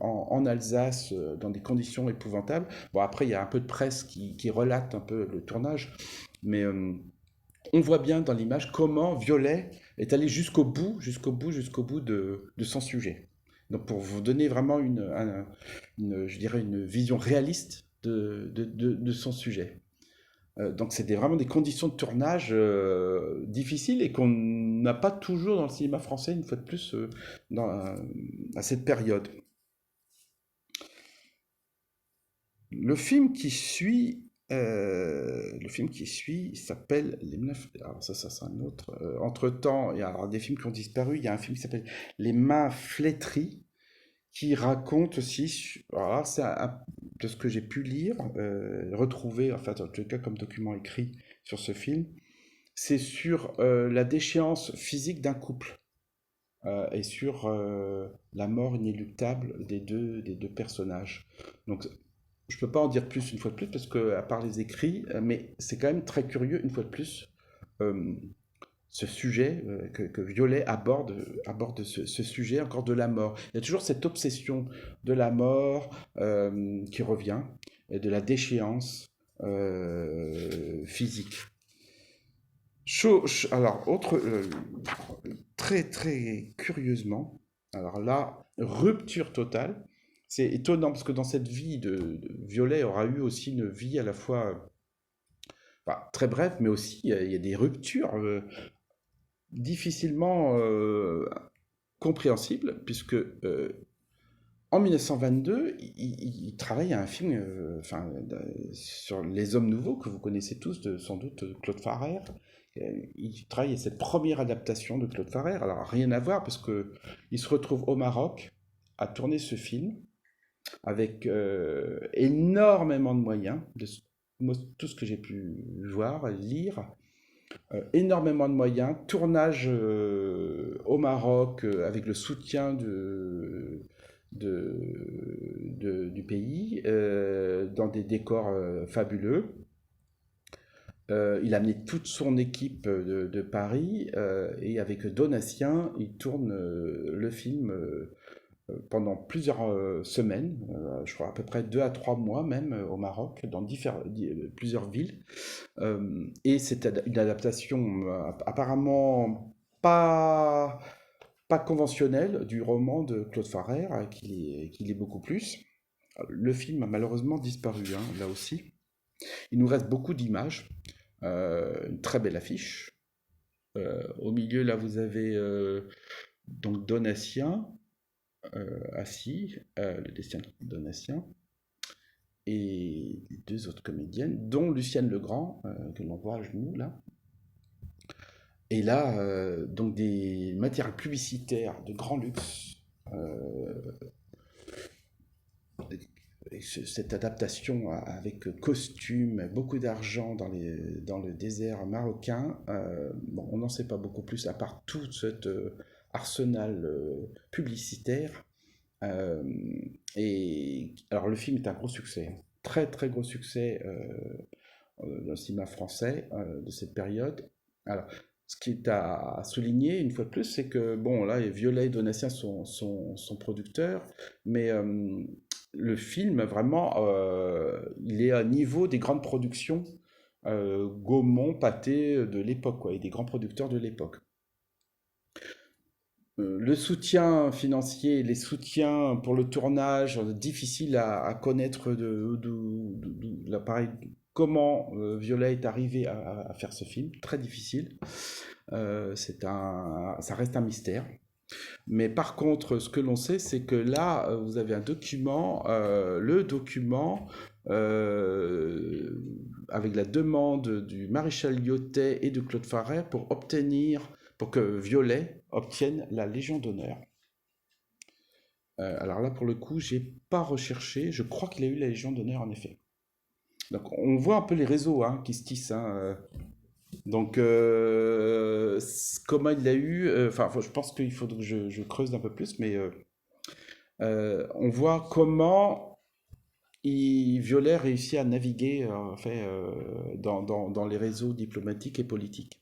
[SPEAKER 1] en Alsace, dans des conditions épouvantables. Bon, après, il y a un peu de presse qui relate un peu le tournage, mais on voit bien dans l'image comment Violet est allé jusqu'au bout de son sujet. Donc pour vous donner vraiment je dirais une vision réaliste de son sujet. Donc c'est vraiment des conditions de tournage difficiles et qu'on n'a pas toujours dans le cinéma français, une fois de plus, à cette période. Le film qui suit, s'appelle Les Neuf. Alors ça c'est un autre. Entre-temps, il y a alors, des films qui ont disparu. Il y a un film qui s'appelle Les Mains Flétries, qui raconte aussi. Alors c'est de ce que j'ai pu lire, retrouver, enfin en tout cas comme document écrit sur ce film, c'est sur la déchéance physique d'un couple. Et sur la mort inéluctable des deux personnages. Donc je peux pas en dire plus une fois de plus parce que à part les écrits, mais c'est quand même très curieux une fois de plus euh, ce sujet que Violet aborde ce sujet encore de la mort. Il y a toujours cette obsession de la mort qui revient et de la déchéance physique. Alors, très très curieusement, alors là, rupture totale. C'est étonnant parce que dans cette vie Violet aura eu aussi une vie à la fois très brève, mais aussi il y a des ruptures difficilement compréhensibles, puisque en 1922, il travaille à un film sur Les Hommes Nouveaux, que vous connaissez tous, sans doute Claude Farrère. Il travaille à cette première adaptation de Claude Farrère. Alors, rien à voir, parce que il se retrouve au Maroc à tourner ce film avec énormément de moyens, tout ce que j'ai pu voir, lire, énormément de moyens, tournage au Maroc avec le soutien du pays, dans des décors fabuleux. Il a amené toute son équipe de Paris et avec Donatien, il tourne le film pendant plusieurs semaines, je crois à peu près 2 à 3 mois même au Maroc, dans plusieurs villes. Et c'est une adaptation apparemment pas conventionnelle du roman de Claude Farrère, qui l'est beaucoup plus. Le film a malheureusement disparu, hein, là aussi. Il nous reste beaucoup d'images, une très belle affiche. Au milieu, là, vous avez donc Donatien, assis, le destin de Donatien, et deux autres comédiennes, dont Lucienne Legrand, que l'on voit à genoux, là. Et là, donc des matériels publicitaires de grand luxe. Cette adaptation avec costumes, beaucoup d'argent dans le désert marocain. Bon, on n'en sait pas beaucoup plus, à part tout cet arsenal publicitaire. Et alors, le film est un gros succès, très très gros succès dans le cinéma français de cette période. Alors, ce qui est à souligner, une fois de plus, c'est que, bon, là, Violet et Donatien sont producteurs, mais le film, vraiment, il est à niveau des grandes productions Gaumont, Pathé de l'époque, quoi, et des grands producteurs de l'époque. Le soutien financier, les soutiens pour le tournage, difficile à connaître de l'appareil, comment Violet est arrivé à faire ce film, très difficile. Ça reste un mystère. Mais par contre, ce que l'on sait, c'est que là, vous avez un document, le document avec la demande du maréchal Lyotet et de Claude Farrère pour que Violet obtienne la Légion d'honneur. Alors là, pour le coup, j'ai pas recherché. Je crois qu'il a eu la Légion d'honneur en effet. Donc on voit un peu les réseaux hein, qui se tissent. Hein. Donc comment il l'a eu enfin, je pense qu'il faut que je creuse un peu plus, mais on voit comment Violet réussit à naviguer dans les réseaux diplomatiques et politiques.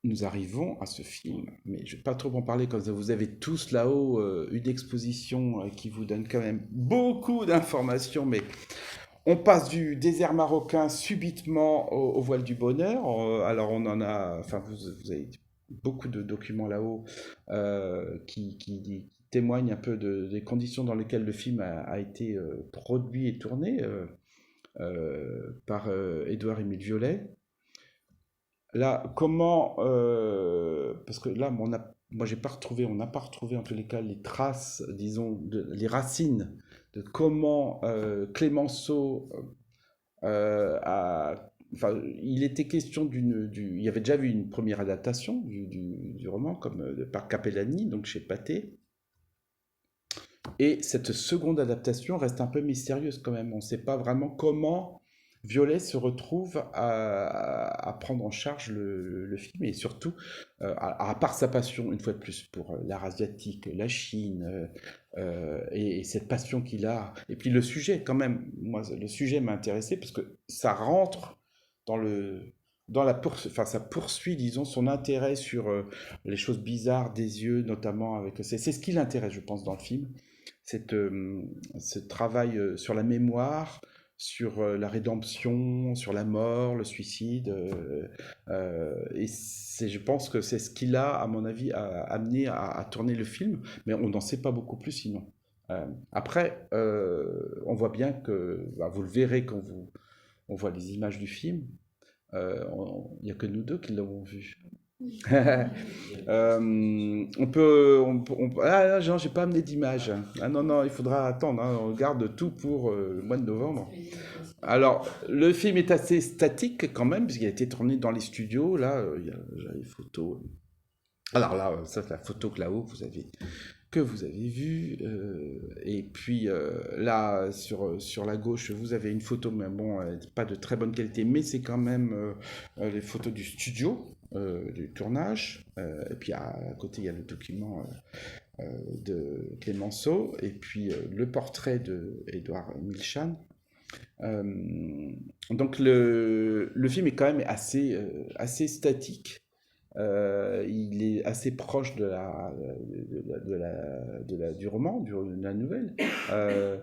[SPEAKER 1] Nous arrivons à ce film, mais je ne vais pas trop en parler comme vous avez tous là-haut une exposition qui vous donne quand même beaucoup d'informations, mais on passe du désert marocain subitement au voile du bonheur. Alors on en a, enfin vous avez beaucoup de documents là-haut qui témoignent un peu des conditions dans lesquelles le film a été produit et tourné par Édouard-Émile Violet. Là, comment, parce que là, moi, on n'a pas retrouvé en tous les cas les traces, disons, les racines de comment Clémenceau enfin, il était question il y avait déjà eu une première adaptation du roman, comme par Capellani, donc chez Pathé. Et cette seconde adaptation reste un peu mystérieuse quand même. On ne sait pas vraiment comment Violet se retrouve à prendre en charge le film et surtout, à part sa passion, une fois de plus, pour l'art asiatique, la Chine, et cette passion qu'il a, et puis le sujet quand même, moi le sujet m'a intéressé parce que ça rentre dans enfin ça poursuit, disons, son intérêt sur les choses bizarres des yeux, notamment avec, c'est ce qui l'intéresse, je pense, dans le film, cette, ce travail sur la mémoire, sur la rédemption, sur la mort, le suicide. Et je pense que c'est ce qui l'a, à mon avis, amené à tourner le film, mais on n'en sait pas beaucoup plus sinon. Après, on voit bien que, bah, vous le verrez quand on voit les images du film, il n'y a que nous deux qui l'avons vu. Ah là, Jean, j'ai pas amené d'image. Ah non, non, il faudra attendre, hein. On garde tout pour le mois de novembre. Alors, le film est assez statique quand même, puisqu'il a été tourné dans les studios. Là, il y a les photos. Alors là, ça c'est la photo que là-haut que vous avez vue. Et puis là, sur la gauche, vous avez une photo, mais bon, pas de très bonne qualité, mais c'est quand même les photos du studio, du tournage. Et puis à côté, il y a le document de Clémenceau, et puis le portrait de Édouard Milchan. Donc le film est quand même assez statique. Il est assez proche du roman, de la nouvelle. Euh,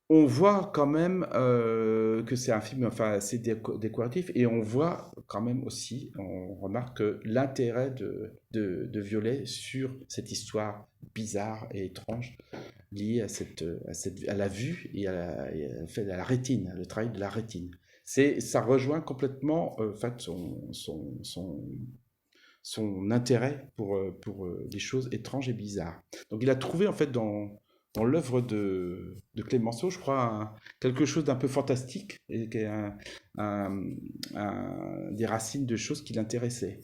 [SPEAKER 1] on voit quand même que c'est un film, enfin, assez décoratif, et on voit quand même aussi, on remarque que l'intérêt de Violet sur cette histoire bizarre et étrange liée à la vue et à la rétine, le travail de la rétine. Ça rejoint complètement en fait, son intérêt pour les choses étranges et bizarres. Donc il a trouvé en fait dans l'œuvre de Clémenceau, je crois, quelque chose d'un peu fantastique et qui est des racines de choses qui l'intéressaient.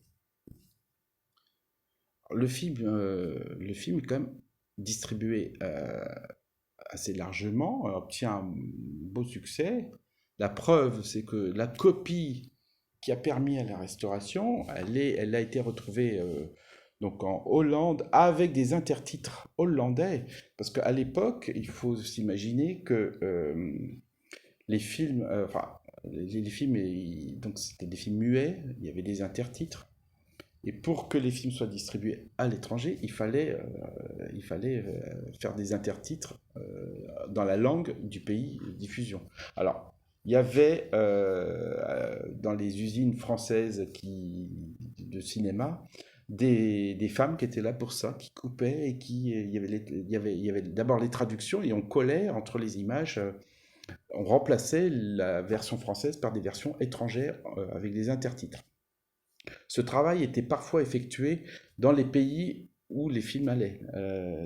[SPEAKER 1] Le film est quand même distribué assez largement, obtient un beau succès. La preuve, c'est que la copie qui a permis à la restauration, elle a été retrouvée donc en Hollande avec des intertitres hollandais, parce qu'à l'époque, il faut s'imaginer que les films, enfin, les films, donc c'était des films muets, il y avait des intertitres, et pour que les films soient distribués à l'étranger, il fallait faire des intertitres dans la langue du pays de diffusion. Alors, il y avait dans les usines françaises de cinéma des femmes qui étaient là pour ça, qui coupaient et il y avait d'abord les traductions et on collait entre les images, on remplaçait la version française par des versions étrangères avec des intertitres. Ce travail était parfois effectué dans les pays où les films allaient.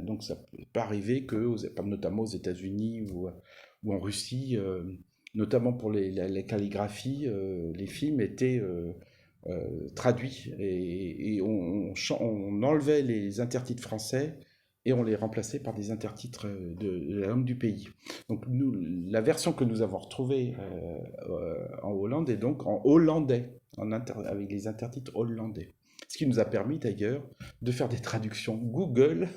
[SPEAKER 1] Donc ça peut arriver que, notamment aux États-Unis ou en Russie, notamment pour la calligraphie, les films étaient traduits et on enlevait les intertitres français et on les remplaçait par des intertitres de la langue du pays. Donc nous, la version que nous avons retrouvée en Hollande est donc en hollandais, avec les intertitres hollandais. Ce qui nous a permis d'ailleurs de faire des traductions Google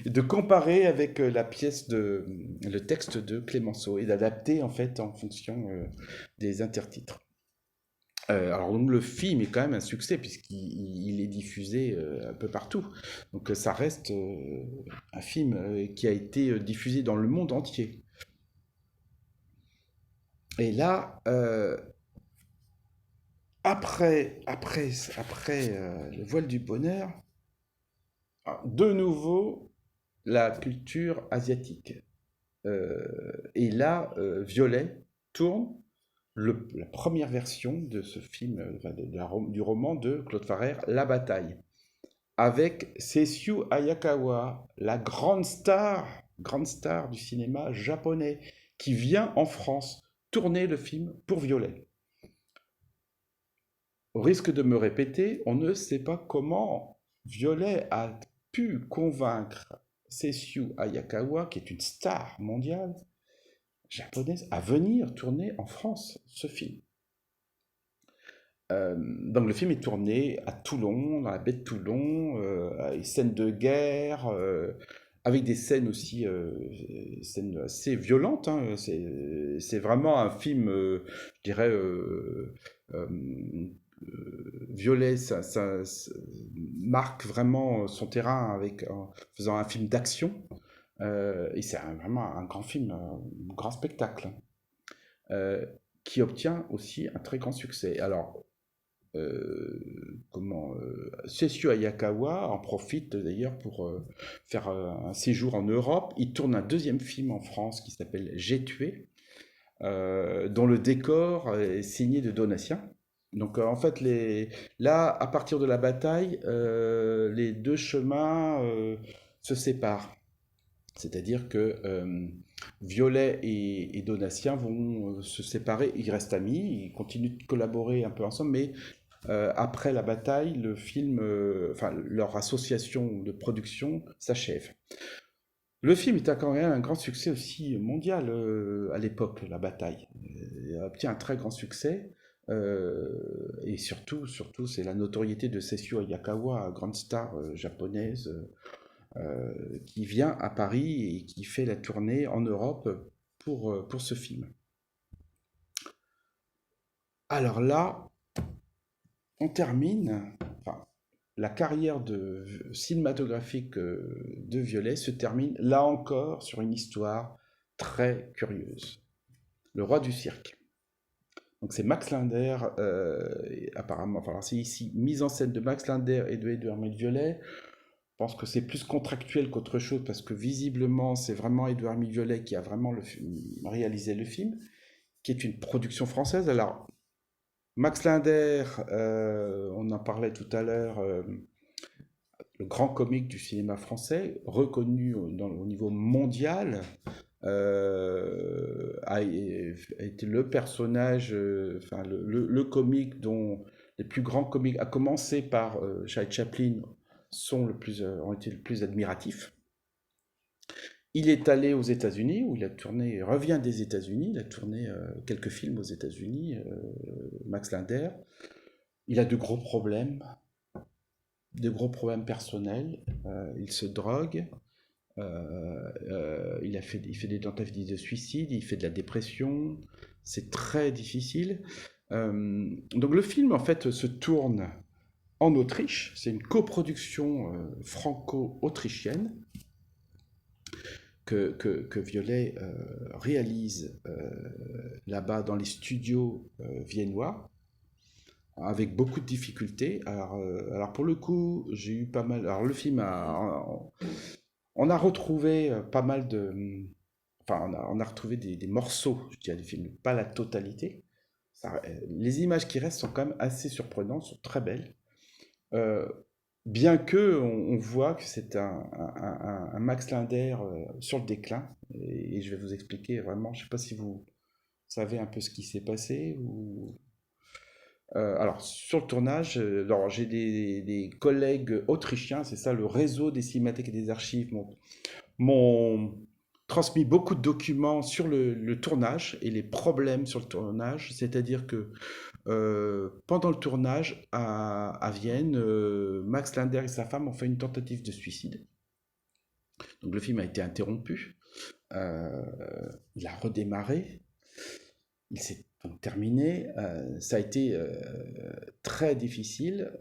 [SPEAKER 1] et de comparer avec le texte de Clémenceau et d'adapter en fait en fonction des intertitres. Alors donc le film est quand même un succès puisqu'il est diffusé un peu partout. Donc ça reste un film qui a été diffusé dans le monde entier. Et là, après le voile du bonheur, de nouveau la culture asiatique. Et là, Violet tourne la première version de ce film, du roman de Claude Farrère, La Bataille, avec Sessue Hayakawa, la grande star du cinéma japonais, qui vient en France tourner le film pour Violet. Au risque de me répéter, on ne sait pas comment Violet a pu convaincre Sessue Hayakawa, qui est une star mondiale, japonaise à venir tourner en France ce film. Donc le film est tourné à Toulon, dans la baie de Toulon, avec des scènes de guerre, avec des scènes aussi, scènes assez violentes, hein. C'est vraiment un film, je dirais, euh, Violet, ça marque vraiment son terrain en faisant un film d'action. Et c'est vraiment un grand film, un grand spectacle, euh, qui obtient aussi un très grand succès. Alors, Sessio Hayakawa en profite d'ailleurs pour faire un séjour en Europe. Il tourne un deuxième film en France qui s'appelle J'ai tué, dont le décor est signé de Donatien. Donc en fait, là, à partir de la bataille, les deux chemins se séparent. C'est-à-dire que Violet et Donatien vont se séparer, ils restent amis, ils continuent de collaborer un peu ensemble, mais après la bataille, le film, enfin leur association de production s'achève. Le film est quand même un grand succès aussi mondial à l'époque, la bataille. Il obtient un très grand succès. Et surtout, c'est la notoriété de Sessio Hayakawa, grande star japonaise, qui vient à Paris et qui fait la tournée en Europe pour ce film. Alors là, on termine, enfin, la carrière cinématographique de Violet se termine là encore sur une histoire très curieuse. Le roi du cirque. Donc c'est Max Linder, apparemment, enfin c'est ici mise en scène de Max Linder et de Édouard Violet. Je pense que c'est plus contractuel qu'autre chose parce que visiblement c'est vraiment Édouard Violet qui a vraiment réalisé le film, qui est une production française. Alors Max Linder, on en parlait tout à l'heure, le grand comique du cinéma français, reconnu au niveau mondial, a été le personnage, enfin le comique dont les plus grands comiques, à commencer par Charlie Chaplin, ont été le plus admiratifs. Il est allé aux États-Unis, où il a tourné, il revient des États-Unis, il a tourné quelques films aux États-Unis, Max Linder. Il a de gros problèmes personnels. Il se drogue. Il fait des tentatives de suicide, il fait de la dépression. C'est très difficile. Donc le film, en fait, se tourne en Autriche. C'est une coproduction franco-autrichienne que Violet réalise là-bas dans les studios viennois, avec beaucoup de difficultés. Alors pour le coup, j'ai eu pas mal. Alors le film on a retrouvé pas mal de. Enfin, on a retrouvé des morceaux, je dirais, du film, pas la totalité. Les images qui restent sont quand même assez surprenantes, sont très belles. Euh, Bien que on voit que c'est un Max Linder sur le déclin, et je vais vous expliquer vraiment, je ne sais pas si vous savez un peu ce qui s'est passé, ou... alors, sur le tournage, alors, j'ai des collègues autrichiens, c'est ça, le réseau des cinémathèques et des archives, m'ont transmis beaucoup de documents sur le tournage et les problèmes sur le tournage, c'est-à-dire que pendant le tournage à Vienne, Max Linder et sa femme ont fait une tentative de suicide. Donc le film a été interrompu. Euh, il a redémarré. Il s'est donc terminé. Ça a été très difficile.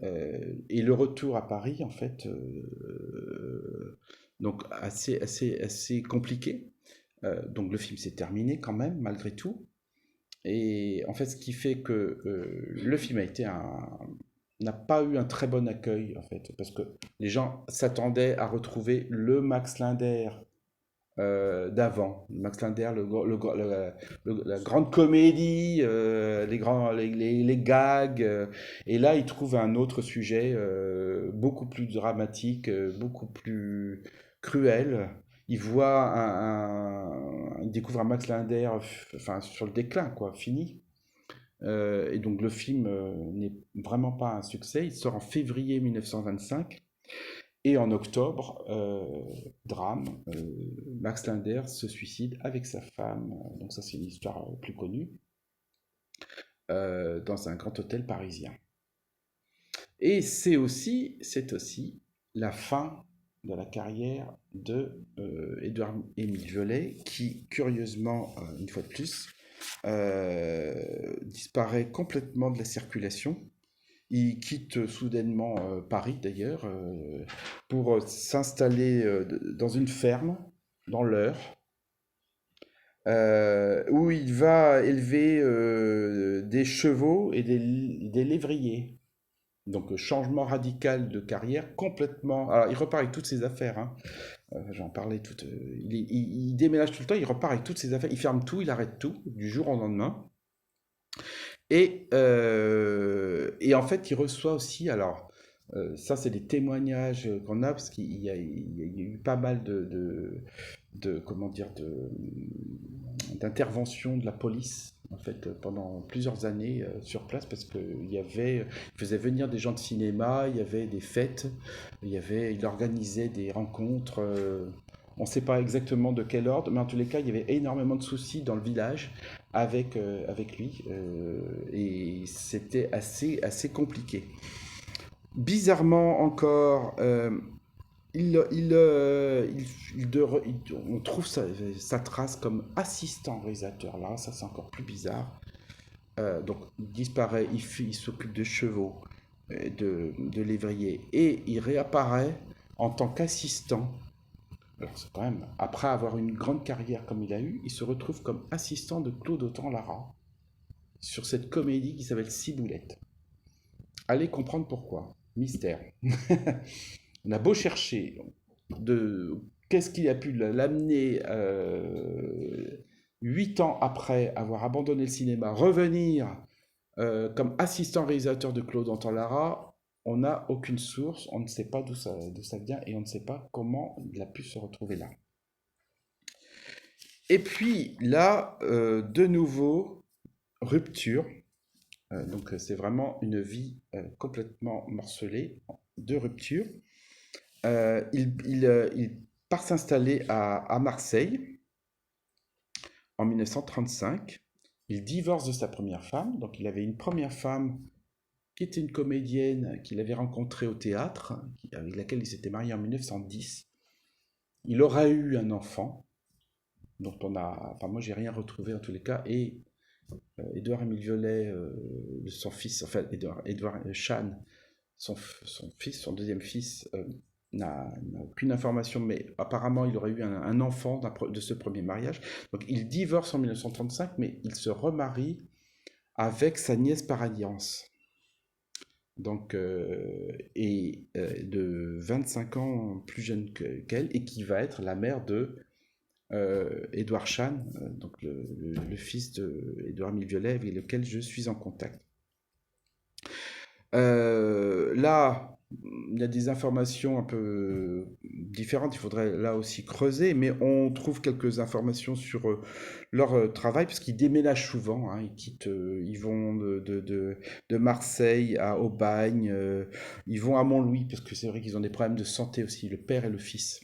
[SPEAKER 1] Et le retour à Paris, en fait, donc assez compliqué. Donc le film s'est terminé quand même, malgré tout. Et en fait, ce qui fait que le film n'a pas eu un très bon accueil, en fait, parce que les gens s'attendaient à retrouver le Max Linder d'avant. Max Linder, la grande comédie, les gags. Et là, ils trouvent un autre sujet beaucoup plus dramatique, beaucoup plus cruel. Ils découvrent un Max Linder enfin, sur le déclin, quoi, fini. Et donc le film n'est vraiment pas un succès. Il sort en février 1925. Et en octobre, drame, Max Linder se suicide avec sa femme, donc ça c'est une histoire plus connue, dans un grand hôtel parisien. Et c'est aussi la fin de la carrière de Édouard-Émile Violet, qui, curieusement, une fois de plus, disparaît complètement de la circulation. Il quitte soudainement Paris, d'ailleurs, pour s'installer dans une ferme, dans l'Eure, où il va élever des chevaux et des lévriers. Donc, changement radical de carrière, complètement. Alors, il repart avec toutes ses affaires, hein. J'en parlais tout. Il déménage tout le temps, il repart avec toutes ses affaires, il ferme tout, il arrête tout, du jour au lendemain. Et en fait, il reçoit aussi, alors, ça, c'est des témoignages qu'on a, parce qu'il y a eu pas mal comment dire, d'interventions de la police, en fait, pendant plusieurs années sur place, parce il faisait venir des gens de cinéma, il y avait des fêtes, il organisait des rencontres. On ne sait pas exactement de quel ordre, mais en tous les cas, il y avait énormément de soucis dans le village avec lui, et c'était assez compliqué. Bizarrement encore, on trouve sa trace comme assistant réalisateur. Là, ça c'est encore plus bizarre. Donc, il disparaît, il s'occupe de chevaux, de lévriers, et il réapparaît en tant qu'assistant. Alors, c'est quand même, après avoir une grande carrière comme il a eu, il se retrouve comme assistant de Claude Autant-Lara sur cette comédie qui s'appelle Ciboulette. Allez comprendre pourquoi. Mystère. On a beau chercher qu'est-ce qui a pu l'amener 8 ans après avoir abandonné le cinéma, revenir comme assistant réalisateur de Claude Autant-Lara. On n'a aucune source, on ne sait pas d'où ça vient et on ne sait pas comment il a pu se retrouver là. Et puis là, de nouveau, rupture. Donc c'est vraiment une vie complètement morcelée, de rupture. Il part s'installer à Marseille en 1935. Il divorce de sa première femme. Donc il avait une première femme qui était une comédienne qu'il avait rencontrée au théâtre, avec laquelle il s'était marié en 1910. Il aura eu un enfant, dont moi j'ai rien retrouvé en tous les cas, et Édouard-Émile Violet, son fils, enfin Édouard Chane, son fils, son deuxième fils, n'a aucune information, mais apparemment il aurait eu un enfant de ce premier mariage. Donc il divorce en 1935, mais il se remarie avec sa nièce par alliance. Donc, de 25 ans plus jeune qu'elle, et qui va être la mère de Édouard Chane, donc le fils d'Édouard-Émile Violet, avec lequel je suis en contact. Là, il y a des informations un peu différentes, il faudrait là aussi creuser, mais on trouve quelques informations sur leur travail, parce qu'ils déménagent souvent, hein, ils vont de Marseille à Aubagne, ils vont à Montlouis, parce que c'est vrai qu'ils ont des problèmes de santé aussi, le père et le fils.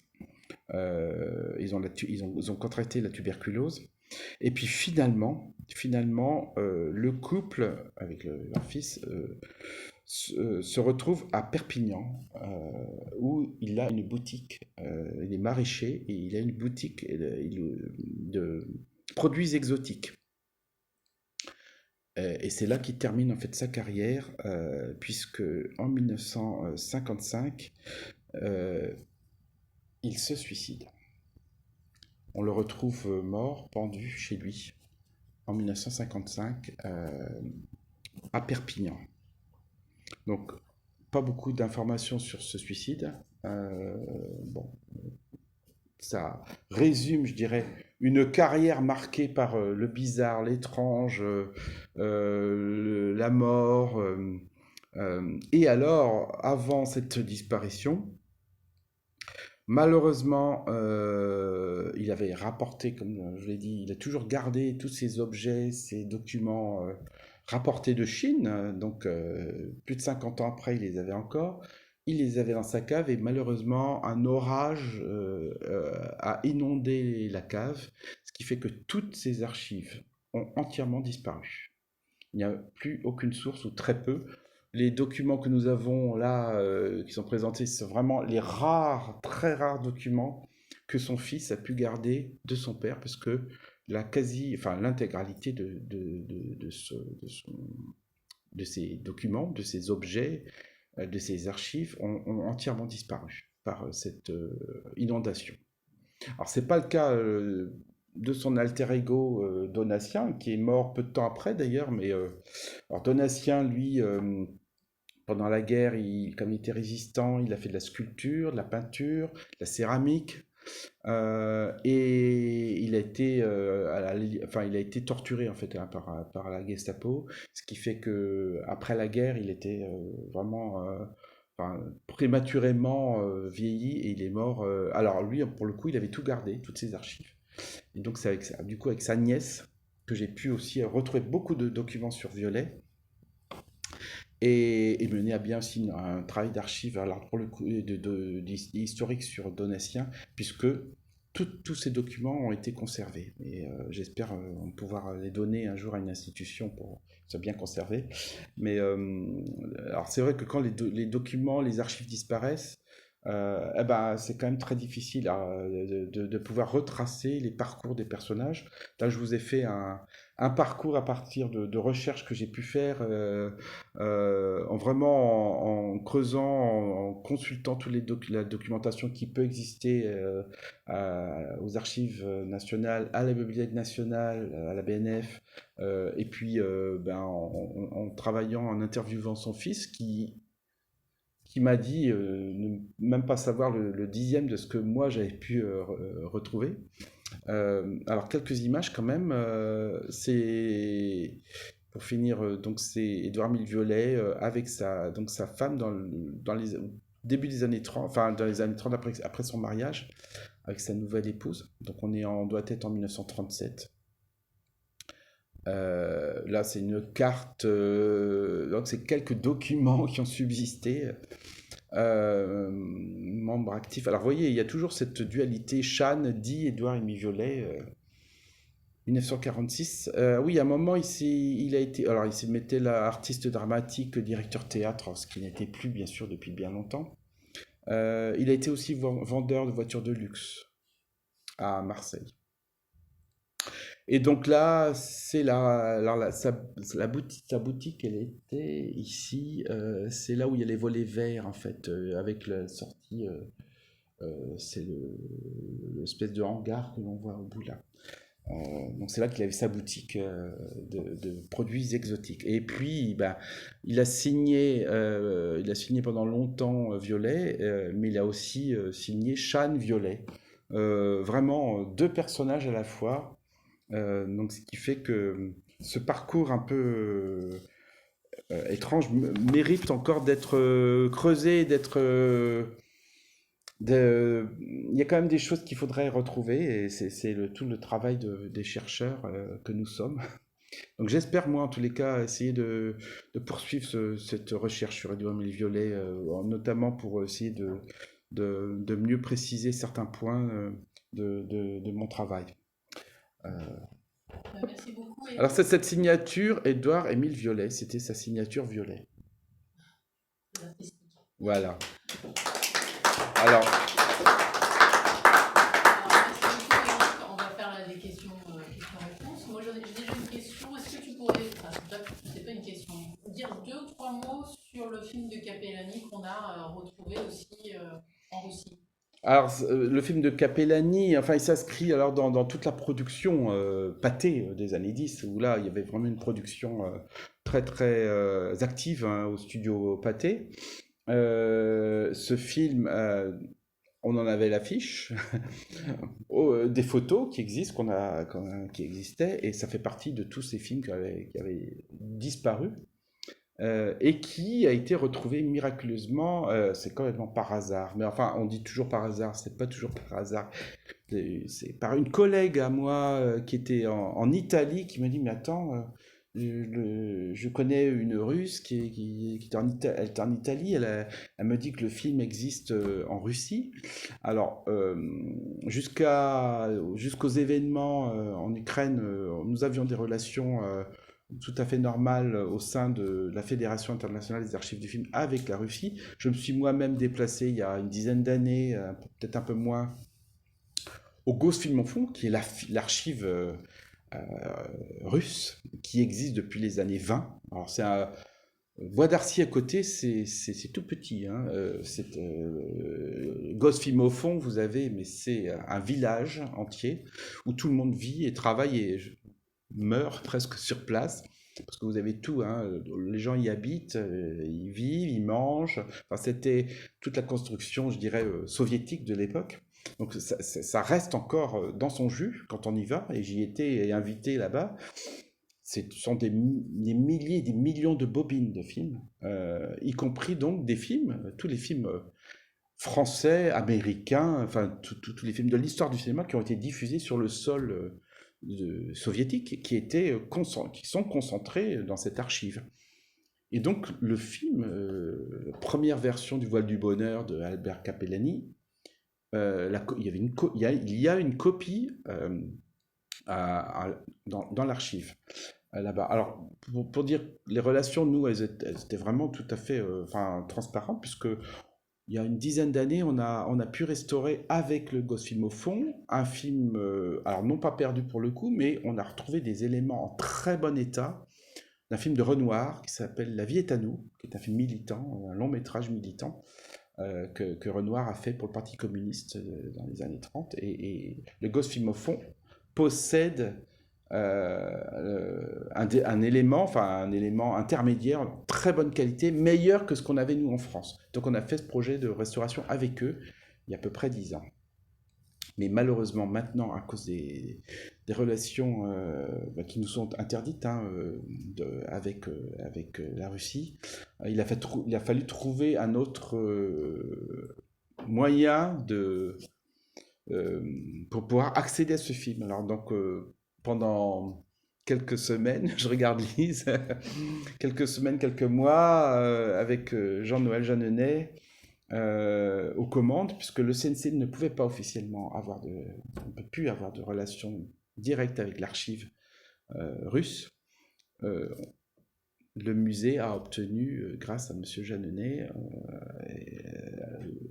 [SPEAKER 1] Ils ont contracté la tuberculose. Et puis finalement, le couple avec leur fils se retrouve à Perpignan, où il a une boutique. Il est maraîcher et il a une boutique de produits exotiques. Et c'est là qu'il termine en fait sa carrière, puisque en 1955, il se suicide. On le retrouve mort, pendu chez lui, en 1955, à Perpignan. Donc, pas beaucoup d'informations sur ce suicide. Bon, ça résume, je dirais, une carrière marquée par le bizarre, l'étrange, la mort. Et alors, avant cette disparition, malheureusement, il avait rapporté, comme je l'ai dit, il a toujours gardé tous ces objets, ces documents rapportés de Chine, donc plus de 50 ans après, il les avait encore. il les avait dans sa cave et malheureusement, un orage a inondé la cave, ce qui fait que toutes ces archives ont entièrement disparu. Il n'y a plus aucune source ou très peu. Les documents que nous avons là, qui sont présentés, sont vraiment les rares, très rares documents que son fils a pu garder de son père, parce que l'intégralité de ces documents, de ces objets, de ces archives ont entièrement disparu par cette inondation. Alors, c'est pas le cas de son alter ego Donatien, qui est mort peu de temps après d'ailleurs, mais alors Donatien, lui, pendant la guerre, comme il était résistant, il a fait de la sculpture, de la peinture, de la céramique, et il a été torturé en fait, hein, par la Gestapo, ce qui fait que après la guerre, il était vraiment prématurément vieilli et il est mort. Alors lui, pour le coup, il avait tout gardé, toutes ses archives. Et donc c'est du coup avec sa nièce que j'ai pu aussi retrouver beaucoup de documents sur Violet et mener à bien aussi un travail d'archives, alors pour le coup, historique sur Donatien, puisque tous ces documents ont été conservés. Et j'espère pouvoir les donner un jour à une institution pour qu'ils soient bien conservés. Mais alors c'est vrai que quand les documents, les archives disparaissent, c'est quand même très difficile de pouvoir retracer les parcours des personnages. Là, je vous ai fait un parcours à partir de recherches que j'ai pu faire en creusant, en consultant la documentation qui peut exister aux archives nationales, à la Bibliothèque nationale, à la BNF, et puis en travaillant, en interviewant son fils qui m'a dit ne même pas savoir le dixième de ce que moi j'avais pu retrouver. Alors quelques images quand même, c'est pour finir, donc c'est Édouard Mille-Violet avec sa femme dans les début des années 30, enfin dans les années 30 après son mariage, avec sa nouvelle épouse. Donc on doit être en 1937. Là, c'est une carte, donc c'est quelques documents qui ont subsisté. Membre actif. Alors, vous voyez, il y a toujours cette dualité Chan, Di, Édouard et Violet. 1946. Oui, à un moment, il a été. Alors, il s'est mettait là, artiste dramatique, directeur théâtre, ce qui n'était plus, bien sûr, depuis bien longtemps. Il a été aussi vendeur de voitures de luxe à Marseille. Et donc là, c'est sa boutique, elle était ici. C'est là où il y a les volets verts, en fait, avec la sortie. C'est l'espèce de hangar que l'on voit au bout là. Donc c'est là qu'il avait sa boutique de produits exotiques. Et puis, il a signé pendant longtemps Violet, mais il a aussi signé Chan Violet. Vraiment deux personnages à la fois. Donc, ce qui fait que ce parcours un peu étrange mérite encore d'être creusé, il y a quand même des choses qu'il faudrait retrouver, et c'est tout le travail des chercheurs que nous sommes. Donc j'espère, moi, en tous les cas, essayer de poursuivre cette recherche sur Édouard Méliviollet, notamment pour essayer de mieux préciser certains points de mon travail.
[SPEAKER 2] Merci beaucoup.
[SPEAKER 1] Alors c'est cette signature, Édouard-Émile Violet, c'était sa signature Violet. Voilà. Alors,
[SPEAKER 2] on va faire là des questions-réponses. Moi j'ai déjà une question. Est-ce que tu pourrais, c'est pas une question, dire 2 ou 3 mots sur le film de Capellani qu'on a retrouvé aussi en Russie?
[SPEAKER 1] Alors, le film de Capellani, enfin, il s'inscrit alors dans toute la production Pathé des années 10, où là, il y avait vraiment une production très, très active, hein, au studio Pathé. Ce film, on en avait l'affiche, des photos qui existent, qui existaient, et ça fait partie de tous ces films qui avaient disparu. Et qui a été retrouvé miraculeusement, c'est complètement par hasard. Mais enfin, on dit toujours par hasard, c'est pas toujours par hasard. C'est par une collègue à moi qui était en Italie qui m'a dit, mais attends, je connais une Russe qui est elle est en Italie. Elle me dit que le film existe en Russie. Alors, jusqu'aux événements en Ukraine, nous avions des relations tout à fait normales au sein de la Fédération internationale des archives du film avec la Russie. Je me suis moi-même déplacé il y a une dizaine d'années, peut-être un peu moins, au Gosfilmofond, qui est l'archive russe, qui existe depuis les années 20. Alors, c'est un Bois d'Arcy à côté, c'est tout petit. Hein. Gosfilmofond, vous avez, mais c'est un village entier où tout le monde vit et travaille et meurt presque sur place. Parce que vous avez tout, hein. Les gens y habitent, ils vivent, ils mangent. Enfin, c'était toute la construction, je dirais, soviétique de l'époque. Donc ça reste encore dans son jus quand on y va, et j'y étais invité là-bas. Ce sont des milliers, des millions de bobines de films, y compris donc des films, tous les films français, américains, enfin tous les films de l'histoire du cinéma qui ont été diffusés sur le sol soviétique, qui sont concentrés dans cette archive. Et donc le film, la première version du Voile du bonheur de Albert Capellani, il y a une copie dans l'archive là-bas. Alors, pour dire, les relations, nous, elles étaient vraiment tout à fait transparentes, puisque il y a une dizaine d'années, on a pu restaurer avec le Gosfilmofond un film, alors non pas perdu pour le coup, mais on a retrouvé des éléments en très bon état d'un film de Renoir qui s'appelle La vie est à nous, qui est un film militant, un long métrage militant, que Renoir a fait pour le Parti communiste dans les années 30. Et le Gosfilmofond possède un élément intermédiaire, en très bonne qualité, meilleur que ce qu'on avait nous en France. Donc on a fait ce projet de restauration avec eux il y a à peu près 10 ans. Mais malheureusement maintenant, à cause des relations qui nous sont interdites avec la Russie, il a fallu trouver un autre moyen pour pouvoir accéder à ce film. Alors donc pendant quelques semaines, je regarde Lise, quelques semaines, quelques mois, avec Jean-Noël Jeanneney aux commandes, puisque le CNC ne pouvait pas officiellement on ne peut plus avoir de relation directe avec l'archive russe. Le musée a obtenu, grâce à M. Jeanneney,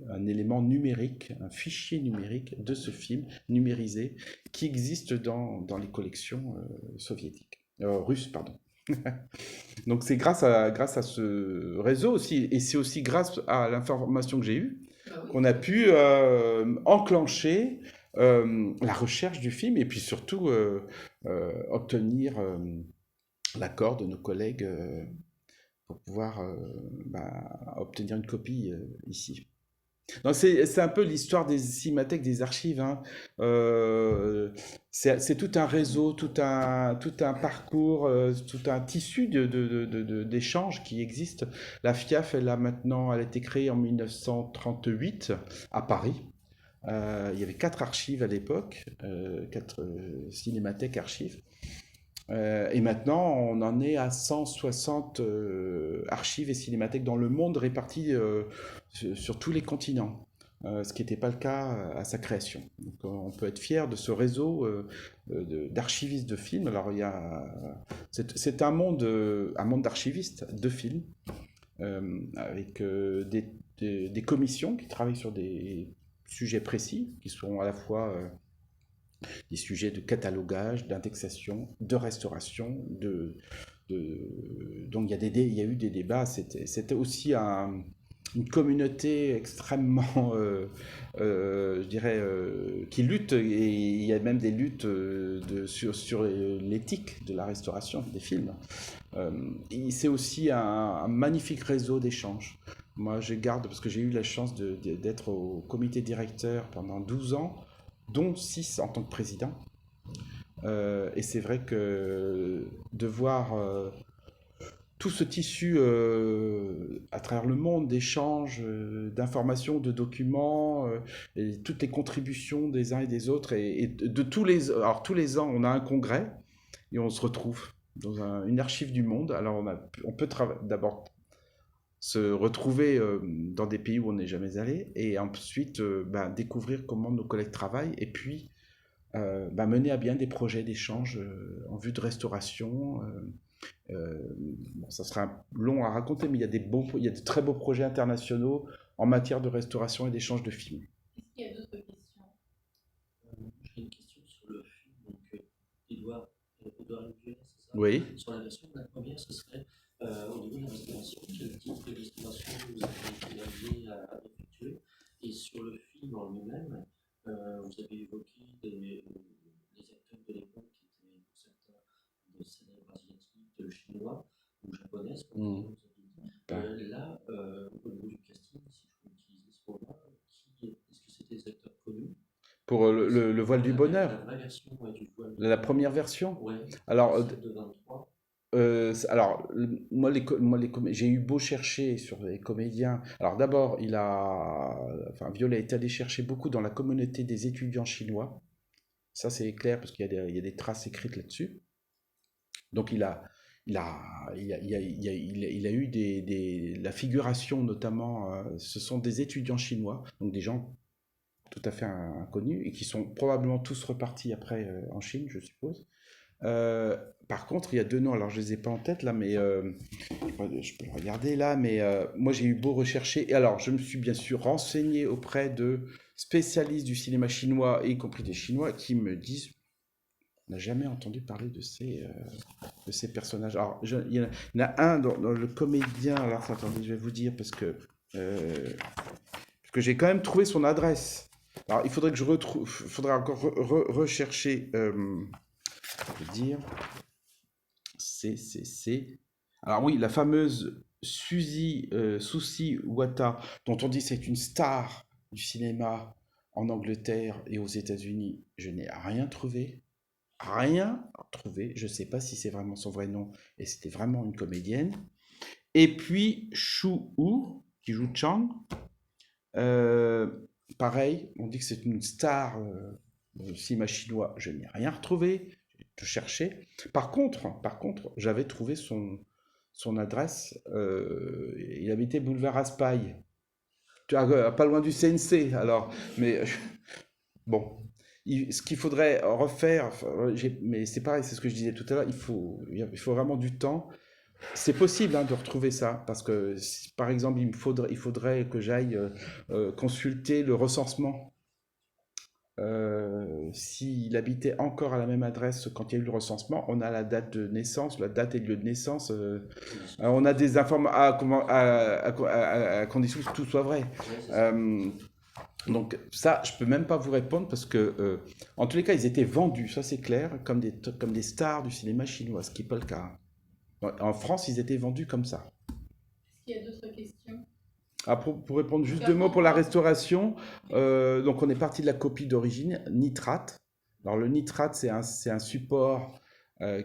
[SPEAKER 1] un élément numérique, un fichier numérique de ce film numérisé qui existe dans les collections soviétiques, russes, pardon. Donc c'est grâce à ce réseau aussi, et c'est aussi grâce à l'information que j'ai eue qu'on a pu enclencher la recherche du film, et puis surtout obtenir l'accord de nos collègues pour pouvoir obtenir une copie ici. Donc c'est un peu l'histoire des cinémathèques, des archives. Hein. C'est tout un réseau, tout un parcours, tout un tissu d'échanges qui existe. La FIAF, elle a été créée en 1938 à Paris. Il y avait 4 archives à l'époque, 4 cinémathèques archives. Et maintenant, on en est à 160 archives et cinémathèques dans le monde, réparties sur tous les continents, ce qui n'était pas le cas à sa création. Donc, on peut être fier de ce réseau d'archivistes de films. Alors, c'est un monde d'archivistes de films, avec des commissions qui travaillent sur des sujets précis, qui sont à la fois des sujets de catalogage, d'indexation, de restauration, donc il y a eu des débats. C'était aussi une communauté extrêmement, je dirais, qui lutte, et il y a même des luttes sur l'éthique de la restauration des films. C'est aussi un magnifique réseau d'échanges. Moi, je garde, parce que j'ai eu la chance d'être au comité directeur pendant 12 ans, dont 6 en tant que président. Et c'est vrai que de voir tout ce tissu à travers le monde d'échanges, d'informations, de documents, et toutes les contributions des uns et des autres, et de tous les ans, on a un congrès et on se retrouve une archive du monde. Alors on peut d'abord se retrouver dans des pays où on n'est jamais allé et ensuite découvrir comment nos collègues travaillent et puis mener à bien des projets d'échange en vue de restauration. Bon, ça sera long à raconter, mais il y a de très beaux projets internationaux en matière de restauration et d'échange de films.
[SPEAKER 2] Est-ce qu'il y a d'autres questions?
[SPEAKER 3] J'ai une question sur le film, donc Édouard Violet, c'est ça?
[SPEAKER 1] Oui.
[SPEAKER 3] Sur la version de la première, ce serait au niveau de la restauration, quel type de restauration vous avez été amené à effectuer? Et sur le film en lui-même, vous avez évoqué les acteurs de l'époque qui étaient pour certains des célèbres asiatiques, chinois ou japonaises, comme vous avez dit. Là, au niveau du casting, si je peux utiliser ce mot-là, est-ce que c'était des acteurs connus?
[SPEAKER 1] Pour le voile du bonheur.
[SPEAKER 3] La vraie version du voile.
[SPEAKER 1] La première version.
[SPEAKER 3] Ouais.
[SPEAKER 1] Alors,
[SPEAKER 3] de 23.
[SPEAKER 1] Moi, j'ai eu beau chercher sur les comédiens. Alors d'abord, Violet est allé chercher beaucoup dans la communauté des étudiants chinois. Ça, c'est clair parce qu'il y a des traces écrites là-dessus. Donc il a eu la figuration notamment. Ce sont des étudiants chinois, donc des gens tout à fait inconnus et qui sont probablement tous repartis après en Chine, je suppose. Par contre, il y a deux noms, alors je les ai pas en tête là, mais je peux le regarder là, mais moi j'ai eu beau rechercher, et alors je me suis bien sûr renseigné auprès de spécialistes du cinéma chinois, y compris des Chinois, qui me disent on n'a jamais entendu parler de ces personnages. Alors, il y en a un dans le comédien, alors attendez, je vais vous dire, parce que j'ai quand même trouvé son adresse. Alors, il faudrait que je retrouve, faudrait encore rechercher. Je veux dire, alors oui, la fameuse Suzy Wata, dont on dit c'est une star du cinéma en Angleterre et aux États-Unis, je n'ai rien trouvé. Je ne sais pas si c'est vraiment son vrai nom et c'était vraiment une comédienne. Et puis Shu Hu, qui joue Chang, pareil, on dit que c'est une star du cinéma chinois, je n'ai rien retrouvé. Je cherchais. Par contre, j'avais trouvé son adresse. Il habitait boulevard Raspail. Pas loin du CNC, alors. Mais bon, ce qu'il faudrait refaire, mais c'est pareil, c'est ce que je disais tout à l'heure, il faut vraiment du temps. C'est possible de retrouver ça, parce que, par exemple, il faudrait que j'aille consulter le recensement. S'il habitait encore à la même adresse quand il y a eu le recensement, on a la date de naissance, la date et le lieu de naissance. On a des informations à condition que tout soit vrai. Donc ça, je peux même pas vous répondre parce que, en tous les cas, ils étaient vendus, ça c'est clair, comme des stars du cinéma chinois, ce qui n'est pas le cas. En France, ils étaient vendus comme ça.
[SPEAKER 2] Est-ce qu'il y a d'autres questions?
[SPEAKER 1] Pour répondre juste deux mots pour la restauration, donc on est parti de la copie d'origine, nitrate. Alors le nitrate, c'est un support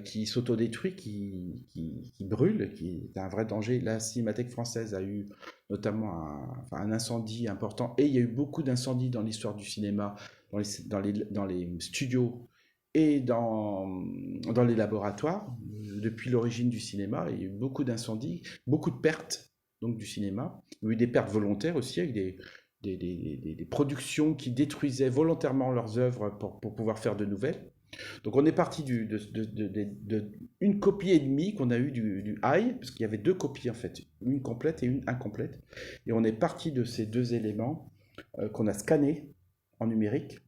[SPEAKER 1] qui s'autodétruit, qui brûle, qui est un vrai danger. La Cinémathèque française a eu notamment un incendie important, et il y a eu beaucoup d'incendies dans l'histoire du cinéma, dans les studios et dans les laboratoires. Depuis l'origine du cinéma, il y a eu beaucoup d'incendies, beaucoup de pertes donc du cinéma. Il y a eu des pertes volontaires aussi, avec des productions qui détruisaient volontairement leurs œuvres pour pouvoir faire de nouvelles. Donc on est parti d'une copie et demie qu'on a eu du high, parce qu'il y avait deux copies en fait, une complète et une incomplète. Et on est parti de ces deux éléments qu'on a scannés en numérique,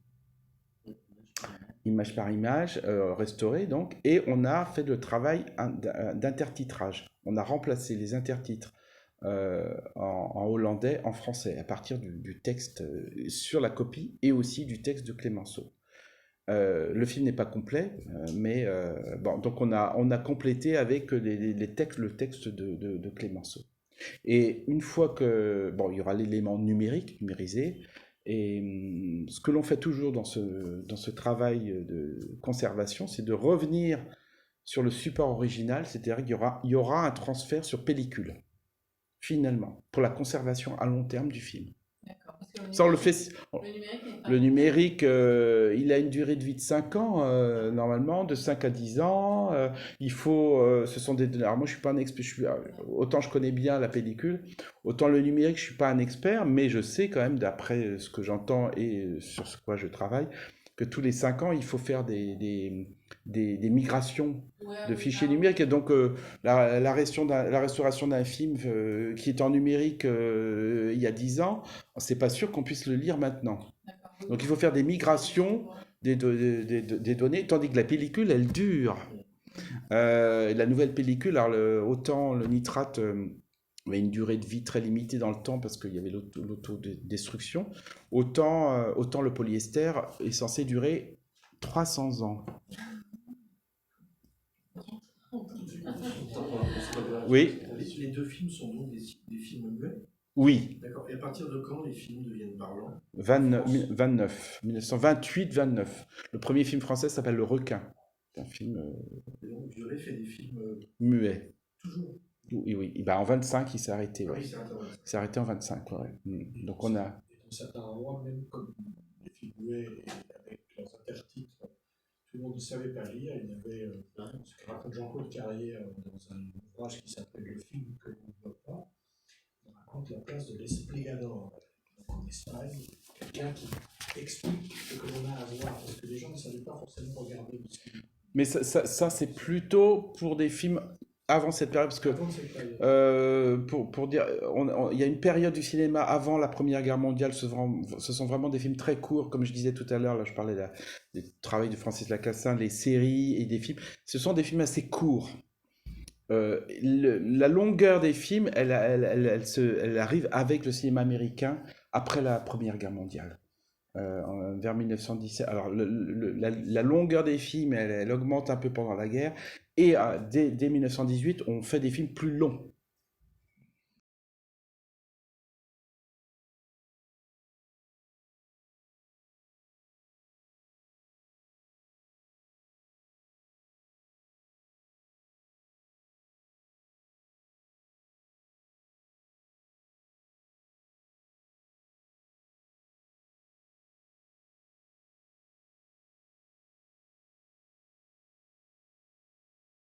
[SPEAKER 1] image par image, restauré donc, et on a fait le travail d'intertitrage. On a remplacé les intertitres en hollandais, en français, à partir du texte sur la copie et aussi du texte de Clémenceau. Le film n'est pas complet, mais bon, donc on a complété avec le texte de Clémenceau. Et une fois que, bon, il y aura l'élément numérique, numérisé, et ce que l'on fait toujours dans ce travail de conservation, c'est de revenir sur le support original, c'est-à-dire qu'il y aura un transfert sur pellicule, finalement, pour la conservation à long terme du film.
[SPEAKER 2] D'accord. Parce que
[SPEAKER 1] Ça, on le fait.
[SPEAKER 2] le numérique n'est pas...
[SPEAKER 1] Le numérique, il a une durée de vie de 5 ans, normalement, de 5 à 10 ans. Il faut, ce sont des... Alors moi, je suis pas un expert. Autant je connais bien la pellicule, autant le numérique, je suis pas un expert, mais je sais quand même, d'après ce que j'entends et sur ce quoi je travaille, que tous les 5 ans, il faut faire des migrations de fichiers numériques. Et donc, la restauration d'un film qui est en numérique il y a 10 ans, c'est pas sûr qu'on puisse le lire maintenant. Donc, il faut faire des migrations des données, tandis que la pellicule, elle dure. La nouvelle pellicule, alors autant le nitrate avait une durée de vie très limitée dans le temps parce qu'il y avait l'autodestruction, autant le polyester est censé durer 300 ans. Oui.
[SPEAKER 4] Les deux films sont donc des films muets.
[SPEAKER 1] Oui.
[SPEAKER 4] D'accord. Et à partir de quand les films deviennent parlants?
[SPEAKER 1] 1928-29. Le premier film français s'appelle Le Requin. C'est un film
[SPEAKER 4] Et donc Violet fait des films
[SPEAKER 1] muet.
[SPEAKER 4] toujours.
[SPEAKER 1] Oui, oui. Et ben, en 25, il s'est arrêté.
[SPEAKER 4] Ah
[SPEAKER 1] Ouais.
[SPEAKER 4] oui, c'est intéressant.
[SPEAKER 1] Il s'est arrêté en 25. Ouais. Donc on a.
[SPEAKER 5] Et dans certains endroits, même comme les films muets et avec leurs intertitres, tout le monde ne savait pas lire. Il y avait ce que raconte Jean-Claude Carrière dans un ouvrage qui s'appelle Le film que l'on ne voit pas. Il raconte la place de l'Esplégador en Espagne. Quelqu'un qui explique ce que l'on a à voir, parce que les gens ne savaient pas forcément regarder le film.
[SPEAKER 1] Mais ça c'est plutôt pour des films avant cette période, parce que
[SPEAKER 5] Avant cette période.
[SPEAKER 1] pour dire, il y a une période du cinéma avant la Première Guerre mondiale, ce sont vraiment des films très courts, comme je disais tout à l'heure, là je parlais du travail de Francis Lacassin, les séries et des films, ce sont des films assez courts. La longueur des films, elle arrive avec le cinéma américain après la Première Guerre mondiale. Vers 1917. Alors, la longueur des films, elle augmente un peu pendant la guerre. Et dès 1918, on fait des films plus longs.